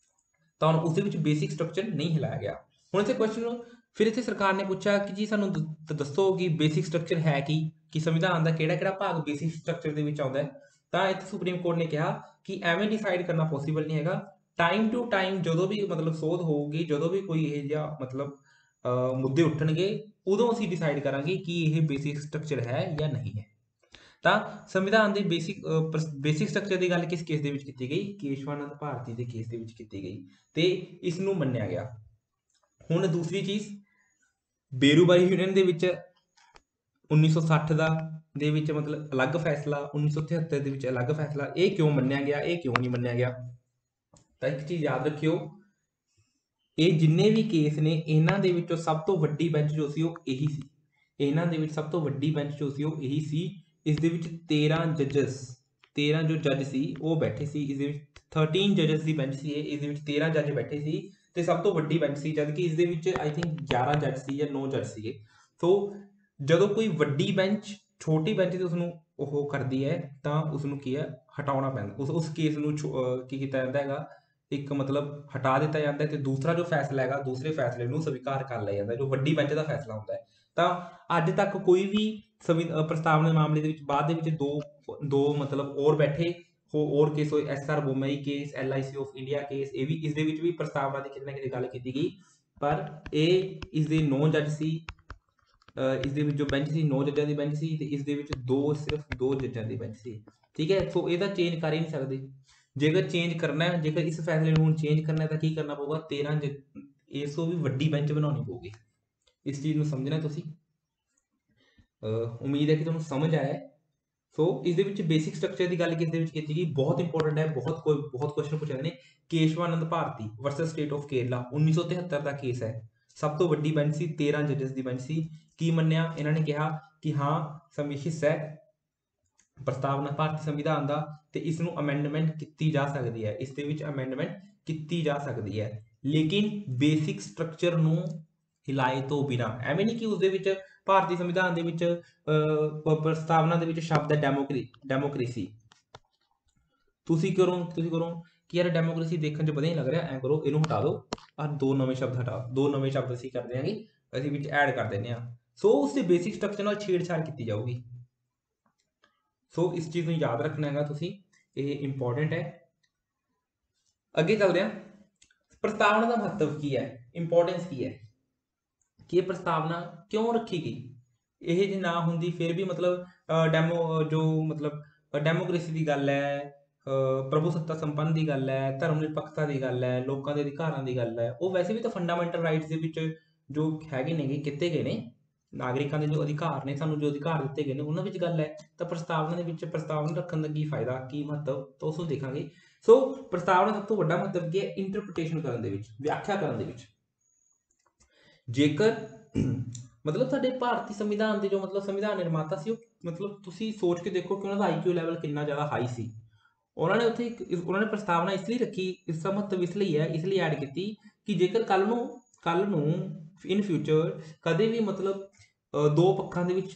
ਤਾਂ ਉਸਦੇ ਵਿੱਚ ਬੇਸਿਕ ਸਟਰਕਚਰ ਨਹੀਂ ਹਿਲਾਇਆ ਗਿਆ। ਹੁਣ ਇੱਥੇ ਕੁਐਸਚਨ, ਫਿਰ ਇੱਥੇ ਸਰਕਾਰ ਨੇ ਪੁੱਛਿਆ ਕਿ ਜੀ ਸਾਨੂੰ ਦੱਸੋ ਕਿ ਬੇਸਿਕ ਸਟਰਕਚਰ ਹੈ ਕਿ ਸੰਵਿਧਾਨ ਦਾ ਕਿਹੜਾ ਭਾਗ ਬੇਸਿਕ ਸਟਰਕਚਰ ਦੇ ਵਿੱਚ ਆਉਂਦਾ ਹੈ, ਤਾਂ ਇੱਥੇ ਸੁਪਰੀਮ ਕੋਰਟ ਨੇ ਕਿਹਾ ਕਿ ਐਵੇਂ ਡਿਸਾਈਡ ਕਰਨਾ ਪੋਸੀਬਲ ਨਹੀਂ ਹੈਗਾ, ਟਾਈਮ ਟੂ ਟਾਈਮ ਜਦੋਂ ਵੀ ਮਤਲਬ ਸੋਧ ਹੋਊਗੀ, ਜਦੋਂ ਵੀ ਕੋਈ ਇਹ ਜਿਹਾ ਮਤਲਬ ਮੁੱਦੇ ਉੱਠਣਗੇ, ਉਦੋਂ ਅਸੀਂ ਡਿਸਾਈਡ ਕਰਾਂਗੇ ਕਿ ਇਹ ਬੇਸਿਕ ਸਟਰਕਚਰ ਹੈ ਜਾਂ ਨਹੀਂ ਹੈ। ਤਾਂ ਸੰਵਿਧਾਨ ਦੇ ਬੇਸਿਕ ਸਟਰਕਚਰ ਦੀ ਗੱਲ ਕਿਸ ਕੇਸ ਦੇ ਵਿੱਚ ਕੀਤੀ ਗਈ, ਕੇਸ਼ਵਾਨੰਦ ਭਾਰਤੀ ਦੇ ਕੇਸ ਦੇ ਵਿੱਚ ਕੀਤੀ ਗਈ, ਤੇ ਇਸ ਨੂੰ ਮੰਨਿਆ ਗਿਆ। ਹੁਣ ਦੂਸਰੀ ਚੀਜ਼, ਬੇਰੂਵਾਰੀ ਯੂਨੀਅਨ ਦੇ ਵਿੱਚ 1960 ਦੇ ਵਿੱਚ ਮਤਲਬ ਅਲੱਗ ਫੈਸਲਾ, 1973 ਦੇ ਵਿੱਚ ਅਲੱਗ ਫੈਸਲਾ, ਇਹ ਕਿਉਂ ਮੰਨਿਆ ਗਿਆ, ਇਹ ਕਿਉਂ ਨਹੀਂ ਮੰਨਿਆ ਗਿਆ? ਤਾਂ ਇੱਕ ਚੀਜ਼ ਯਾਦ ਰੱਖਿਓ, ਇਹ ਜਿੰਨੇ ਵੀ ਕੇਸ ਨੇ ਇਹਨਾਂ ਦੇ ਵਿੱਚੋਂ ਸਭ ਤੋਂ ਵੱਡੀ ਬੈਂਚ ਜੋ ਸੀ ਉਹ ਇਹੀ ਸੀ, ਇਹਨਾਂ ਦੇ ਵਿੱਚ ਸਭ ਤੋਂ ਵੱਡੀ ਬੈਂਚ ਜੋ ਸੀ ਉਹ ਇਹੀ ਸੀ। ਇਸ ਦੇ ਵਿੱਚ 13 ਜੋ ਜੱਜ ਸੀ ਉਹ ਬੈਠੇ ਸੀ, ਇਸ ਦੇ ਵਿੱਚ 13 ਜੱਜਸ ਦੀ ਬੈਂਚ ਸੀ ਇਸ ਦੇ ਵਿੱਚ 13 ਜੱਜ ਬੈਠੇ ਸੀ, ਤੇ ਸਭ ਤੋਂ ਵੱਡੀ ਬੈਂਚ ਸੀ, ਜਦ ਕਿ ਇਸ ਦੇ ਵਿੱਚ ਆਈ ਥਿੰਕ 11 ਜੱਜ ਸੀ ਜਾਂ 9 ਜੱਜ ਸੀਗੇ। ਸੋ ਜਦੋਂ ਕੋਈ ਵੱਡੀ ਬੈਂਚ ਛੋਟੀ ਬੈਂਚ ਤੇ ਉਸਨੂੰ ਉਹ ਕਰਦੀ ਹੈ ਤਾਂ ਉਸਨੂੰ ਕੀ ਹੈ, ਹਟਾਉਣਾ ਪੈਂਦਾ, ਉਸ ਕੇਸ ਨੂੰ ਕੀ ਕੀਤਾ ਜਾਂਦਾ ਹੈਗਾ, ਇੱਕ ਮਤਲਬ ਹਟਾ ਦਿੱਤਾ ਜਾਂਦਾ ਹੈ, ਤੇ ਦੂਸਰਾ ਜੋ ਫੈਸਲਾ ਹੈਗਾ, ਦੂਸਰੇ ਫੈਸਲੇ ਨੂੰ ਸਵੀਕਾਰ ਕਰ ਲਿਆ ਜਾਂਦਾ, ਜੋ ਵੱਡੀ ਬੈਂਚ ਦਾ ਫੈਸਲਾ ਹੁੰਦਾ ਹੈ। ਤਾਂ ਅੱਜ ਤੱਕ ਕੋਈ ਵੀ ਪ੍ਰਸਤਾਵਨਾ ਦੇ ਮਾਮਲੇ ਦੇ ਵਿੱਚ ਬਾਅਦ ਦੇ ਵਿੱਚ ਦੋ ਮਤਲਬ ਹੋਰ ਬੈਠੇ, ਹੋਰ ਕੇਸ ਹੋਏ, SR Bommai case, LIC of India case, ਇਹ ਵੀ ਇਸ ਦੇ ਵਿੱਚ ਵੀ ਪ੍ਰਸਤਾਵਨਾ ਦੀ ਕਿਤੇ ਨਾ ਕਿਤੇ ਗੱਲ ਕੀਤੀ ਗਈ, ਪਰ ਇਹ ਇਸ ਦੇ 9 ਜੱਜ ਸੀ। ਇਸ ਦੇ ਵਿੱਚ ਜੋ ਬੈਂਚ ਸੀ 9 ਜੱਜਾਂ ਦੀ ਬੈਂਚ ਸੀ, ਤੇ ਇਸ ਦੇ ਵਿੱਚ ਸਿਰਫ 2 ਜੱਜਾਂ ਦੀ ਬੈਂਚ ਸੀ। ਠੀਕ ਹੈ, ਸੋ ਇਹਦਾ ਚੇਂਜ ਕਰ ਹੀ ਨਹੀਂ ਸਕਦੇ। ਜੇਕਰ ਚੇਂਜ ਕਰਨਾ ਹੈ, ਜੇਕਰ ਇਸ ਫੈਸਲੇ ਨੂੰ ਚੇਂਜ ਕਰਨਾ ਹੈ ਤਾਂ ਕੀ ਕਰਨਾ ਪਊਗਾ, 13 ਇਸ ਤੋਂ ਵੀ ਵੱਡੀ ਬੈਂਚ ਬਣਾਉਣੀ ਪਊਗੀ। ਇਸ ਚੀਜ਼ ਨੂੰ ਸਮਝਣਾ ਤੁਸੀਂ। ਉਮੀਦ ਹੈ ਕਿ ਤੁਹਾਨੂੰ ਸਮਝ ਆਇਆ। ਸੋ ਇਸ ਦੇ ਵਿੱਚ ਬੇਸਿਕ ਸਟਰਕਚਰ ਦੀ ਗੱਲ ਕਿਸ ਦੇ ਵਿੱਚ ਕੀਤੀ ਗਈ, ਬਹੁਤ ਇੰਪੋਰਟੈਂਟ ਹੈ, ਬਹੁਤ ਕੁਐਸਚਨ ਪੁੱਛੇ ਜਾਂਦੇ ਨੇ। Keshavananda Bharati versus state of Kerala 1973 ਦਾ ਕੇਸ ਹੈ। ਸਭ ਤੋਂ ਵੱਡੀ ਬੈਂਚ ਸੀ, 13 ਜੱਜਸ ਦੀ ਬੈਂਚ ਸੀ। ਕੀ ਮੰਨਿਆ ਇਹਨਾਂ ਨੇ, ਕਿਹਾ ਕਿ ਹਾਂ ਹਿੱਸਾ ਹੈ ਪ੍ਰਸਤਾਵਨਾ ਭਾਰਤੀ ਸੰਵਿਧਾਨ ਦਾ, ਤੇ ਇਸ ਨੂੰ ਅਮੈਂਡਮੈਂਟ ਕੀਤੀ ਜਾ ਸਕਦੀ ਹੈ, ਇਸ ਦੇ ਵਿੱਚ ਅਮੈਂਡਮੈਂਟ ਕੀਤੀ ਜਾ ਸਕਦੀ ਹੈ, ਲੇਕਿਨ ਬੇਸਿਕ ਸਟਰਕਚਰ ਨੂੰ ਹਿਲਾਏ ਤੋਂ ਬਿਨਾ। ਐਵੇਂ ਨਹੀਂ ਕਿ ਉਸ ਦੇ ਵਿੱਚ ਭਾਰਤੀ ਸੰਵਿਧਾਨ ਦੇ ਵਿੱਚ ਪ੍ਰਸਤਾਵਨਾ ਦੇ ਵਿੱਚ ਸ਼ਬਦ ਹੈ ਡੈਮੋਕ੍ਰੇਸੀ। ਤੁਸੀਂ ਕਰੋ ਕਿ ਯਾਰ ਡੈਮੋਕ੍ਰੇਸੀ ਦੇਖਣ 'ਚ ਵਧੀਆ ਨਹੀਂ ਲੱਗ ਰਿਹਾ, ਐਂ ਕਰੋ ਇਹਨੂੰ ਹਟਾ ਦਿਓ, ਆਹ 2 ਨਵੇਂ ਸ਼ਬਦ ਹਟਾਓ, 2 ਨਵੇਂ ਸ਼ਬਦ ਅਸੀਂ ਕਰ ਦਿਆਂਗੇ, ਅਸੀਂ ਵਿੱਚ ਐਡ ਕਰ ਦਿੰਦੇ ਹਾਂ। ਸੋ ਉਸ ਦੇ ਬੇਸਿਕ ਸਟਰਕਚਰ ਨਾਲ ਛੇੜਛਾੜ ਕੀਤੀ ਜਾਊਗੀ। ਸੋ ਇਸ ਚੀਜ਼ ਨੂੰ ਯਾਦ ਰੱਖਣਾ ਹੈਗਾ ਤੁਸੀਂ, ਇਹ ਇੰਪੋਰਟੈਂਟ ਹੈ। ਅੱਗੇ ਚੱਲਦੇ ਹਾਂ। ਪ੍ਰਸਤਾਵਨਾ ਦਾ ਮਹੱਤਵ ਕੀ ਹੈ, ਇੰਪੋਰਟੈਂਸ ਕੀ ਹੈ, ਕਿ ਇਹ ਪ੍ਰਸਤਾਵਨਾ ਕਿਉਂ ਰੱਖੀ ਗਈ। ਇਹ ਜੇ ਨਾ ਹੁੰਦੀ ਫਿਰ ਵੀ ਮਤਲਬ ਡੈਮੋਕ੍ਰੇਸੀ ਦੀ ਗੱਲ ਹੈ, ਪ੍ਰਭੂਸੱਤਾ ਸੰਪੰਨ ਦੀ ਗੱਲ ਹੈ, ਧਰਮ ਨਿਰਪੱਖਤਾ ਦੀ ਗੱਲ ਹੈ, ਲੋਕਾਂ ਦੇ ਅਧਿਕਾਰਾਂ ਦੀ ਗੱਲ ਹੈ, ਉਹ ਵੈਸੇ ਵੀ ਤਾਂ ਫੰਡਾਮੈਂਟਲ ਰਾਈਟਸ ਦੇ ਵਿੱਚ ਜੋ ਹੈਗੇ ਨੇਗੇ, ਕੀਤੇ ਗਏ ਨੇ, ਨਾਗਰਿਕਾਂ ਦੇ ਜੋ ਅਧਿਕਾਰ ਨੇ, ਸਾਨੂੰ ਜੋ ਅਧਿਕਾਰ ਦਿੱਤੇ ਗਏ ਨੇ, ਉਹਨਾਂ ਵਿੱਚ ਗੱਲ ਹੈ। ਤਾਂ ਪ੍ਰਸਤਾਵਨਾ ਦੇ ਵਿੱਚ ਪ੍ਰਸਤਾਵਨਾ ਰੱਖਣ ਦਾ ਕੀ ਫਾਇਦਾ, ਕੀ ਮਹੱਤਵ, ਤਾਂ ਉਸ ਨੂੰ ਦੇਖਾਂਗੇ। ਸੋ ਪ੍ਰਸਤਾਵਨਾ ਸਭ ਤੋਂ ਵੱਡਾ ਮਹੱਤਵ ਕੀ ਹੈ, ਇੰਟਰਪ੍ਰੀਟੇਸ਼ਨ ਕਰਨ ਦੇ ਵਿੱਚ, ਵਿਆਖਿਆ ਕਰਨ ਦੇ ਵਿੱਚ। ਜੇਕਰ ਮਤਲਬ ਸਾਡੇ ਭਾਰਤੀ ਸੰਵਿਧਾਨ ਦੇ ਜੋ ਸੰਵਿਧਾਨ ਨਿਰਮਾਤਾ ਸੀ, ਉਹ ਤੁਸੀਂ ਸੋਚ ਕੇ ਦੇਖੋ ਕਿ ਉਹਨਾਂ ਦਾ IQ ਲੈਵਲ ਕਿੰਨਾ ਜ਼ਿਆਦਾ ਹਾਈ ਸੀ। ਉਹਨਾਂ ਨੇ ਪ੍ਰਸਤਾਵਨਾ ਇਸ ਲਈ ਰੱਖੀ, ਇਸ ਦਾ ਮਹੱਤਵ ਇਸ ਲਈ ਹੈ, ਇਸ ਲਈ ਐਡ ਕੀਤੀ ਕਿ ਜੇਕਰ ਕੱਲ ਨੂੰ ਇਨ ਫਿਊਚਰ ਕਦੇ ਵੀ ਦੋ ਪੱਖਾਂ ਦੇ ਵਿੱਚ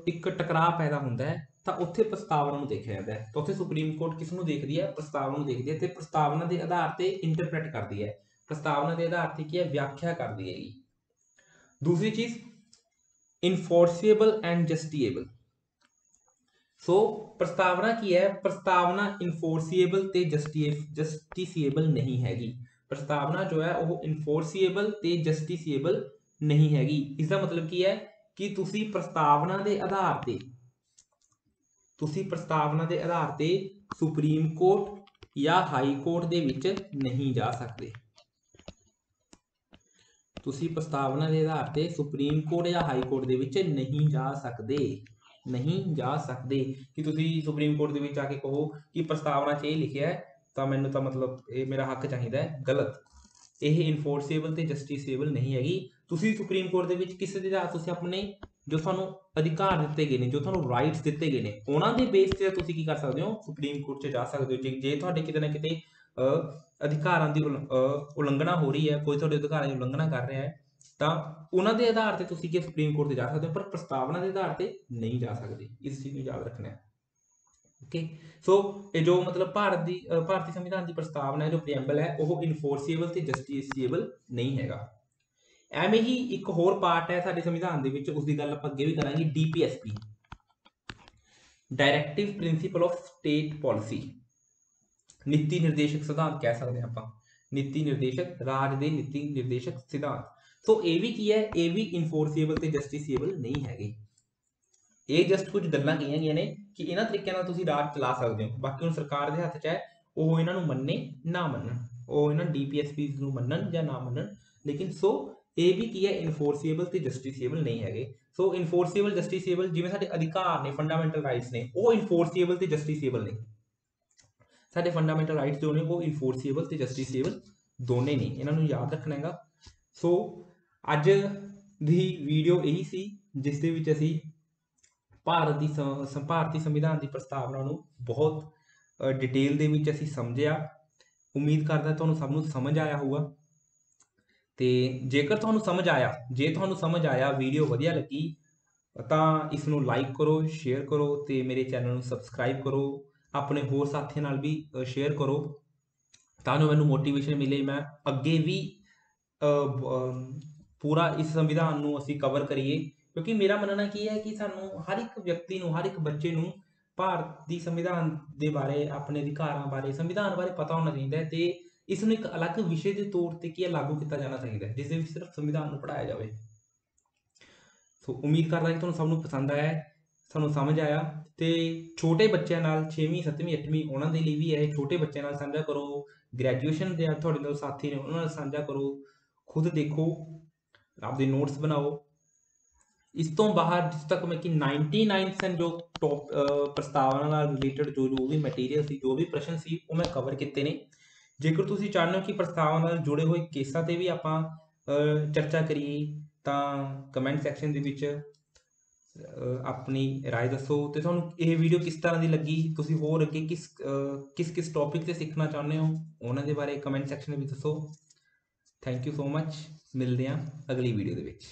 ਇੱਕ ਟਕਰਾਅ ਪੈਦਾ ਹੁੰਦਾ ਹੈ, ਤਾਂ ਉੱਥੇ ਪ੍ਰਸਤਾਵਨਾ ਨੂੰ ਦੇਖਿਆ ਜਾਂਦਾ ਹੈ। ਤਾਂ ਉੱਥੇ ਸੁਪਰੀਮ ਕੋਰਟ ਕਿਸ ਨੂੰ ਦੇਖਦੀ ਹੈ, ਪ੍ਰਸਤਾਵਨਾ ਨੂੰ ਦੇਖਦੀ ਹੈ, ਤੇ ਪ੍ਰਸਤਾਵਨਾ ਦੇ ਆਧਾਰ ਤੇ ਇੰਟਰਪ੍ਰੇਟ ਕਰਦੀ ਹੈ। ਪ੍ਰਸਤਾਵਨਾ ਦੇ ਆਧਾਰ ਤੇ ਕੀ ਹੈ, ਵਿਆਖਿਆ ਕਰਦੀ ਹੈਗੀ। ਦੂਸਰੀ ਚੀਜ਼, ਇਨਫੋਰਸੀਏਬਲ ਐਂਡ ਜਸਟੀਏਬਲ। ਸੋ ਪ੍ਰਸਤਾਵਨਾ ਕੀ ਹੈ, ਪ੍ਰਸਤਾਵਨਾ ਇਨਫੋਰਸੀਏਬਲ ਤੇ ਜਸਟੀਸੀਏਬਲ ਨਹੀਂ ਹੈਗੀ। ਪ੍ਰਸਤਾਵਨਾ ਜੋ ਹੈ ਉਹ ਇਨਫੋਰਸੀਏਬਲ ਤੇ ਜਸਟੀਸੀਏਬਲ ਨਹੀਂ ਹੈਗੀ। ਇਸ ਦਾ ਮਤਲਬ ਕੀ ਹੈ ਕਿ ਤੁਸੀਂ ਪ੍ਰਸਤਾਵਨਾ ਦੇ ਆਧਾਰ ਤੇ ਸੁਪਰੀਮ ਕੋਰਟ ਜਾਂ ਹਾਈ ਕੋਰਟ ਦੇ ਵਿੱਚ ਨਹੀਂ ਜਾ ਸਕਦੇ। ਤੁਸੀਂ ਪ੍ਰਸਤਾਵਨਾ ਦੇ ਆਧਾਰ ਤੇ ਸੁਪਰੀਮ ਕੋਰਟ ਜਾਂ ਹਾਈ ਕੋਰਟ ਦੇ ਵਿੱਚ ਨਹੀਂ ਜਾ ਸਕਦੇ ਕਿ ਤੁਸੀਂ ਸੁਪਰੀਮ ਕੋਰਟ ਦੇ ਵਿੱਚ ਆ ਕੇ ਕਹੋ ਕਿ ਪ੍ਰਸਤਾਵਨਾ 'ਚ ਇਹ ਲਿਖਿਆ ਹੈ ਤਾਂ ਮੈਨੂੰ ਤਾਂ ਇਹ ਮੇਰਾ ਹੱਕ ਚਾਹੀਦਾ ਹੈ। ਗਲਤ। ਇਹ ਇਨਫੋਰਸੀਏਬਲ ਤੇ ਜਸਟੀਸੀਏਬਲ ਨਹੀਂ ਹੈਗੀ। ਤੁਸੀਂ ਸੁਪਰੀਮ ਕੋਰਟ ਦੇ ਵਿੱਚ ਕਿਸੇ ਦੇ ਆਧਾਰ ਤੁਸੀਂ ਆਪਣੇ ਜੋ ਤੁਹਾਨੂੰ ਅਧਿਕਾਰ ਦਿੱਤੇ ਗਏ ਨੇ, ਜੋ ਤੁਹਾਨੂੰ ਰਾਈਟਸ ਦਿੱਤੇ ਗਏ ਨੇ, ਉਹਨਾਂ ਦੇ ਬੇਸ ਤੇ ਤੁਸੀਂ ਕੀ ਕਰ ਸਕਦੇ ਹੋ, ਸੁਪਰੀਮ ਕੋਰਟ 'ਚ ਜਾ ਸਕਦੇ ਹੋ। ਜੇ ਤੁਹਾਡੇ ਕਿਤੇ ਨਾ ਕਿਤੇ ਅਧਿਕਾਰਾਂ ਦੀ ਉਲੰਘਣਾ ਹੋ ਰਹੀ ਹੈ, ਕੋਈ ਤੁਹਾਡੇ ਅਧਿਕਾਰਾਂ ਦੀ ਉਲੰਘਣਾ ਕਰ ਰਿਹਾ ਹੈ, ਤਾਂ ਉਹਨਾਂ ਦੇ ਆਧਾਰ ਤੇ ਤੁਸੀਂ ਸੁਪਰੀਮ ਕੋਰਟ ਤੇ ਜਾ ਸਕਦੇ ਹੋ, ਪਰ ਪ੍ਰਸਤਾਵਨਾ ਦੇ ਆਧਾਰ ਤੇ ਨਹੀਂ ਜਾ ਸਕਦੇ। ਇਸ ਚੀਜ਼ ਨੂੰ ਯਾਦ ਰੱਖਣਾ ਹੈ। ਓਕੇ, ਸੋ ਇਹ ਜੋ ਭਾਰਤੀ ਸੰਵਿਧਾਨ ਦੀ ਪ੍ਰਸਤਾਵਨਾ ਹੈ, ਜੋ ਪ੍ਰੀਐਂਬਲ ਹੈ, ਉਹ ਇਨਫੋਰਸੀਏਬਲ ਤੇ ਜਸਟੀਸੀਏਬਲ ਨਹੀਂ ਹੈਗਾ। ਐਵੇਂ ਹੀ ਇੱਕ ਹੋਰ ਪਾਰਟ ਹੈ ਸਾਡੇ ਸੰਵਿਧਾਨ ਦੇ ਵਿੱਚ, ਉਸ ਦੀ ਗੱਲ ਆਪਾਂ ਅੱਗੇ ਵੀ ਕਰਾਂਗੇ, DPSP, directive principal of state policy. ਨੀਤੀ ਨਿਰਦੇਸ਼ਕ ਸਿਧਾਂਤ ਕਹਿ ਸਕਦੇ ਹਾਂ ਆਪਾਂ, ਰਾਜ ਦੇ ਨੀਤੀ ਨਿਰਦੇਸ਼ਕ ਸਿਧਾਂਤ। ਸੋ ਇਹ ਵੀ ਕੀ ਹੈ, ਇਹ ਵੀ ਇਨਫੋਰਸੀਏਬਲ ਤੇ ਜਸਟੀਸੀਏਬਲ ਨਹੀਂ ਹੈਗੇ। ਇਹ ਜਸਟ ਕੁਝ ਗੱਲਾਂ ਕਹੀਆਂ ਗਈਆਂ ਨੇ ਕਿ ਇਹਨਾਂ ਤਰੀਕਿਆਂ ਨਾਲ ਤੁਸੀਂ ਰਾਜ ਚਲਾ ਸਕਦੇ ਹੋ। ਬਾਕੀ ਹੁਣ ਸਰਕਾਰ ਦੇ ਹੱਥ 'ਚ ਹੈ, ਉਹ ਇਹਨਾਂ ਨੂੰ ਮੰਨੇ ਨਾ ਮੰਨਣ, ਉਹ ਇਹਨਾਂ DPSP ਨੂੰ ਮੰਨਣ ਜਾਂ ਨਾ ਮੰਨਣ। ਲੇਕਿਨ ਸੋ ਇਹ ਵੀ ਕੀ ਹੈ, ਇਨਫੋਰਸੀਏਬਲ ਤੇ ਜਸਟੀਸੀਏਬਲ ਨਹੀਂ ਹੈਗੇ। ਸੋ ਇਨਫੋਰਸੀਏਬਲ ਜਸਟੀਸੀਏਬਲ, ਜਿਵੇਂ ਸਾਡੇ ਅਧਿਕਾਰ ਨੇ, ਫੰਡਾਮੈਂਟਲ ਰਾਈਟਸ ਨੇ, ਉਹ ਇਨਫੋਰਸੀਏਬਲ ਤੇ ਜਸਟੀਸੀਏਬਲ ਨੇ। ਸਾਡੇ ਫੰਡਾਮੈਂਟਲ ਰਾਈਟਸ ਜੋ ਨੇ ਉਹ ਇਨਫੋਰਸੀਏਬਲ ਤੇ ਜਸਟੀਸੀਏਬਲ ਦੋਨੇ ਨੇ, ਇਹਨਾਂ ਨੂੰ ਯਾਦ ਰੱਖਣਾ ਹੈਗਾ। ਸੋ ਅੱਜ ਦੀ ਵੀਡੀਓ ਇਹੀ ਸੀ, ਜਿਸ ਦੇ ਵਿੱਚ ਅਸੀਂ ਭਾਰਤੀ ਸੰਵਿਧਾਨ ਦੀ ਪ੍ਰਸਤਾਵਨਾ ਨੂੰ ਬਹੁਤ ਡਿਟੇਲ ਦੇ ਵਿੱਚ ਅਸੀਂ ਸਮਝਿਆ। ਉਮੀਦ ਕਰਦਾ ਤੁਹਾਨੂੰ ਸਭ ਨੂੰ ਸਮਝ ਆਇਆ ਹੋਊਗਾ। ਤੇ ਜੇਕਰ ਤੁਹਾਨੂੰ ਸਮਝ ਆਇਆ, ਵੀਡੀਓ ਵਧੀਆ ਲੱਗੀ, ਤਾਂ ਇਸ ਨੂੰ ਲਾਈਕ ਕਰੋ, ਸ਼ੇਅਰ ਕਰੋ, ਤੇ ਮੇਰੇ ਚੈਨਲ ਨੂੰ ਸਬਸਕ੍ਰਾਈਬ ਕਰੋ। ਆਪਣੇ ਹੋਰ ਸਾਥੀਆਂ ਨਾਲ ਵੀ ਸ਼ੇਅਰ ਕਰੋ, ਤਾਂ ਜੋ ਮੈਨੂੰ ਮੋਟੀਵੇਸ਼ਨ ਮਿਲੇ, ਮੈਂ ਅੱਗੇ ਵੀ ਪੂਰਾ ਇਸ ਸੰਵਿਧਾਨ ਨੂੰ ਅਸੀਂ ਕਵਰ ਕਰੀਏ। ਕਿਉਂਕਿ ਮੇਰਾ ਮੰਨਣਾ ਕੀ ਹੈ ਕਿ ਸਾਨੂੰ ਹਰ ਇੱਕ ਵਿਅਕਤੀ ਨੂੰ, ਹਰ ਇੱਕ ਬੱਚੇ ਨੂੰ ਭਾਰਤੀ ਸੰਵਿਧਾਨ ਦੇ ਬਾਰੇ, ਆਪਣੇ ਅਧਿਕਾਰਾਂ ਬਾਰੇ, ਸੰਵਿਧਾਨ ਬਾਰੇ ਪਤਾ ਹੋਣਾ ਚਾਹੀਦਾ ਹੈ ਤੇ ਇਸ ਨੂੰ ਇੱਕ ਅਲੱਗ ਵਿਸ਼ੇ ਦੇ ਤੌਰ ਤੇ ਕੀ ਹੈ ਲਾਗੂ ਕੀਤਾ ਜਾਣਾ ਚਾਹੀਦਾ ਹੈ, ਜਿਸ ਦੇ ਵਿੱਚ ਸਿਰਫ ਸੰਵਿਧਾਨ ਨੂੰ ਪੜ੍ਹਾਇਆ ਜਾਵੇ। ਸੋ ਉਮੀਦ ਕਰਦਾ ਕਿ ਤੁਹਾਨੂੰ ਸਭ ਨੂੰ ਪਸੰਦ ਆਇਆ ਹੈ, ਸਾਨੂੰ ਸਮਝ ਆਇਆ। ਤੇ ਛੋਟੇ ਬੱਚਿਆਂ ਨਾਲ 6ਵੀਂ 7ਵੀਂ 8ਵੀਂ ਉਹਨਾਂ ਦੇ ਲਈ ਵੀ ਹੈ, ਛੋਟੇ ਬੱਚਿਆਂ ਨਾਲ ਸਾਂਝਾ ਕਰੋ, ਗ੍ਰੈਜੂਏਸ਼ਨ ਦੇ ਤੁਹਾਡੇ ਨਾਲ ਸਾਥੀ ਨੇ ਉਹਨਾਂ ਨਾਲ ਸਾਂਝਾ ਕਰੋ, ਖੁਦ ਦੇਖੋ, ਆਪਦੇ ਨੋਟਸ ਬਣਾਓ। ਇਸ ਤੋਂ ਬਾਹਰ ਜਿਸ ਤੱਕ ਮੈਂ ਕਿ 99% ਜੋ ਟੋਪ ਪ੍ਰਸਤਾਵਨਾ ਨਾਲ ਰਿਲੇਟਡ ਜੋ ਵੀ ਮਟੀਰੀਅਲ ਸੀ, ਜੋ ਵੀ ਪ੍ਰਸ਼ਨ ਸੀ, ਉਹ ਮੈਂ ਕਵਰ ਕੀਤੇ ਨੇ। ਜੇਕਰ ਤੁਸੀਂ ਚਾਹੁੰਦੇ ਹੋ ਕਿ ਪ੍ਰਸਤਾਵਨਾ ਨਾਲ ਜੁੜੇ ਹੋਏ ਕੇਸਾਂ ਤੇ ਵੀ ਆਪਾਂ ਚਰਚਾ ਕਰੀਏ ਤਾਂ ਕਮੈਂਟ ਸੈਕਸ਼ਨ ਦੇ ਵਿੱਚ ਆਪਣੀ ਰਾਏ ਦੱਸੋ ਤੇ ਤੁਹਾਨੂੰ ਇਹ ਵੀਡੀਓ ਕਿਸ ਤਰ੍ਹਾਂ ਦੀ ਲੱਗੀ, ਤੁਸੀਂ ਹੋਰ ਅੱਗੇ ਕਿਸ ਟੌਪਿਕ ਤੇ ਸਿੱਖਣਾ ਚਾਹੁੰਦੇ ਹੋ ਉਹਨਾਂ ਦੇ ਬਾਰੇ ਕਮੈਂਟ ਸੈਕਸ਼ਨ ਵਿੱਚ ਦੱਸੋ। ਥੈਂਕ ਯੂ ਸੋ ਮਚ, ਮਿਲਦੇ ਹਾਂ ਅਗਲੀ ਵੀਡੀਓ ਦੇ ਵਿੱਚ।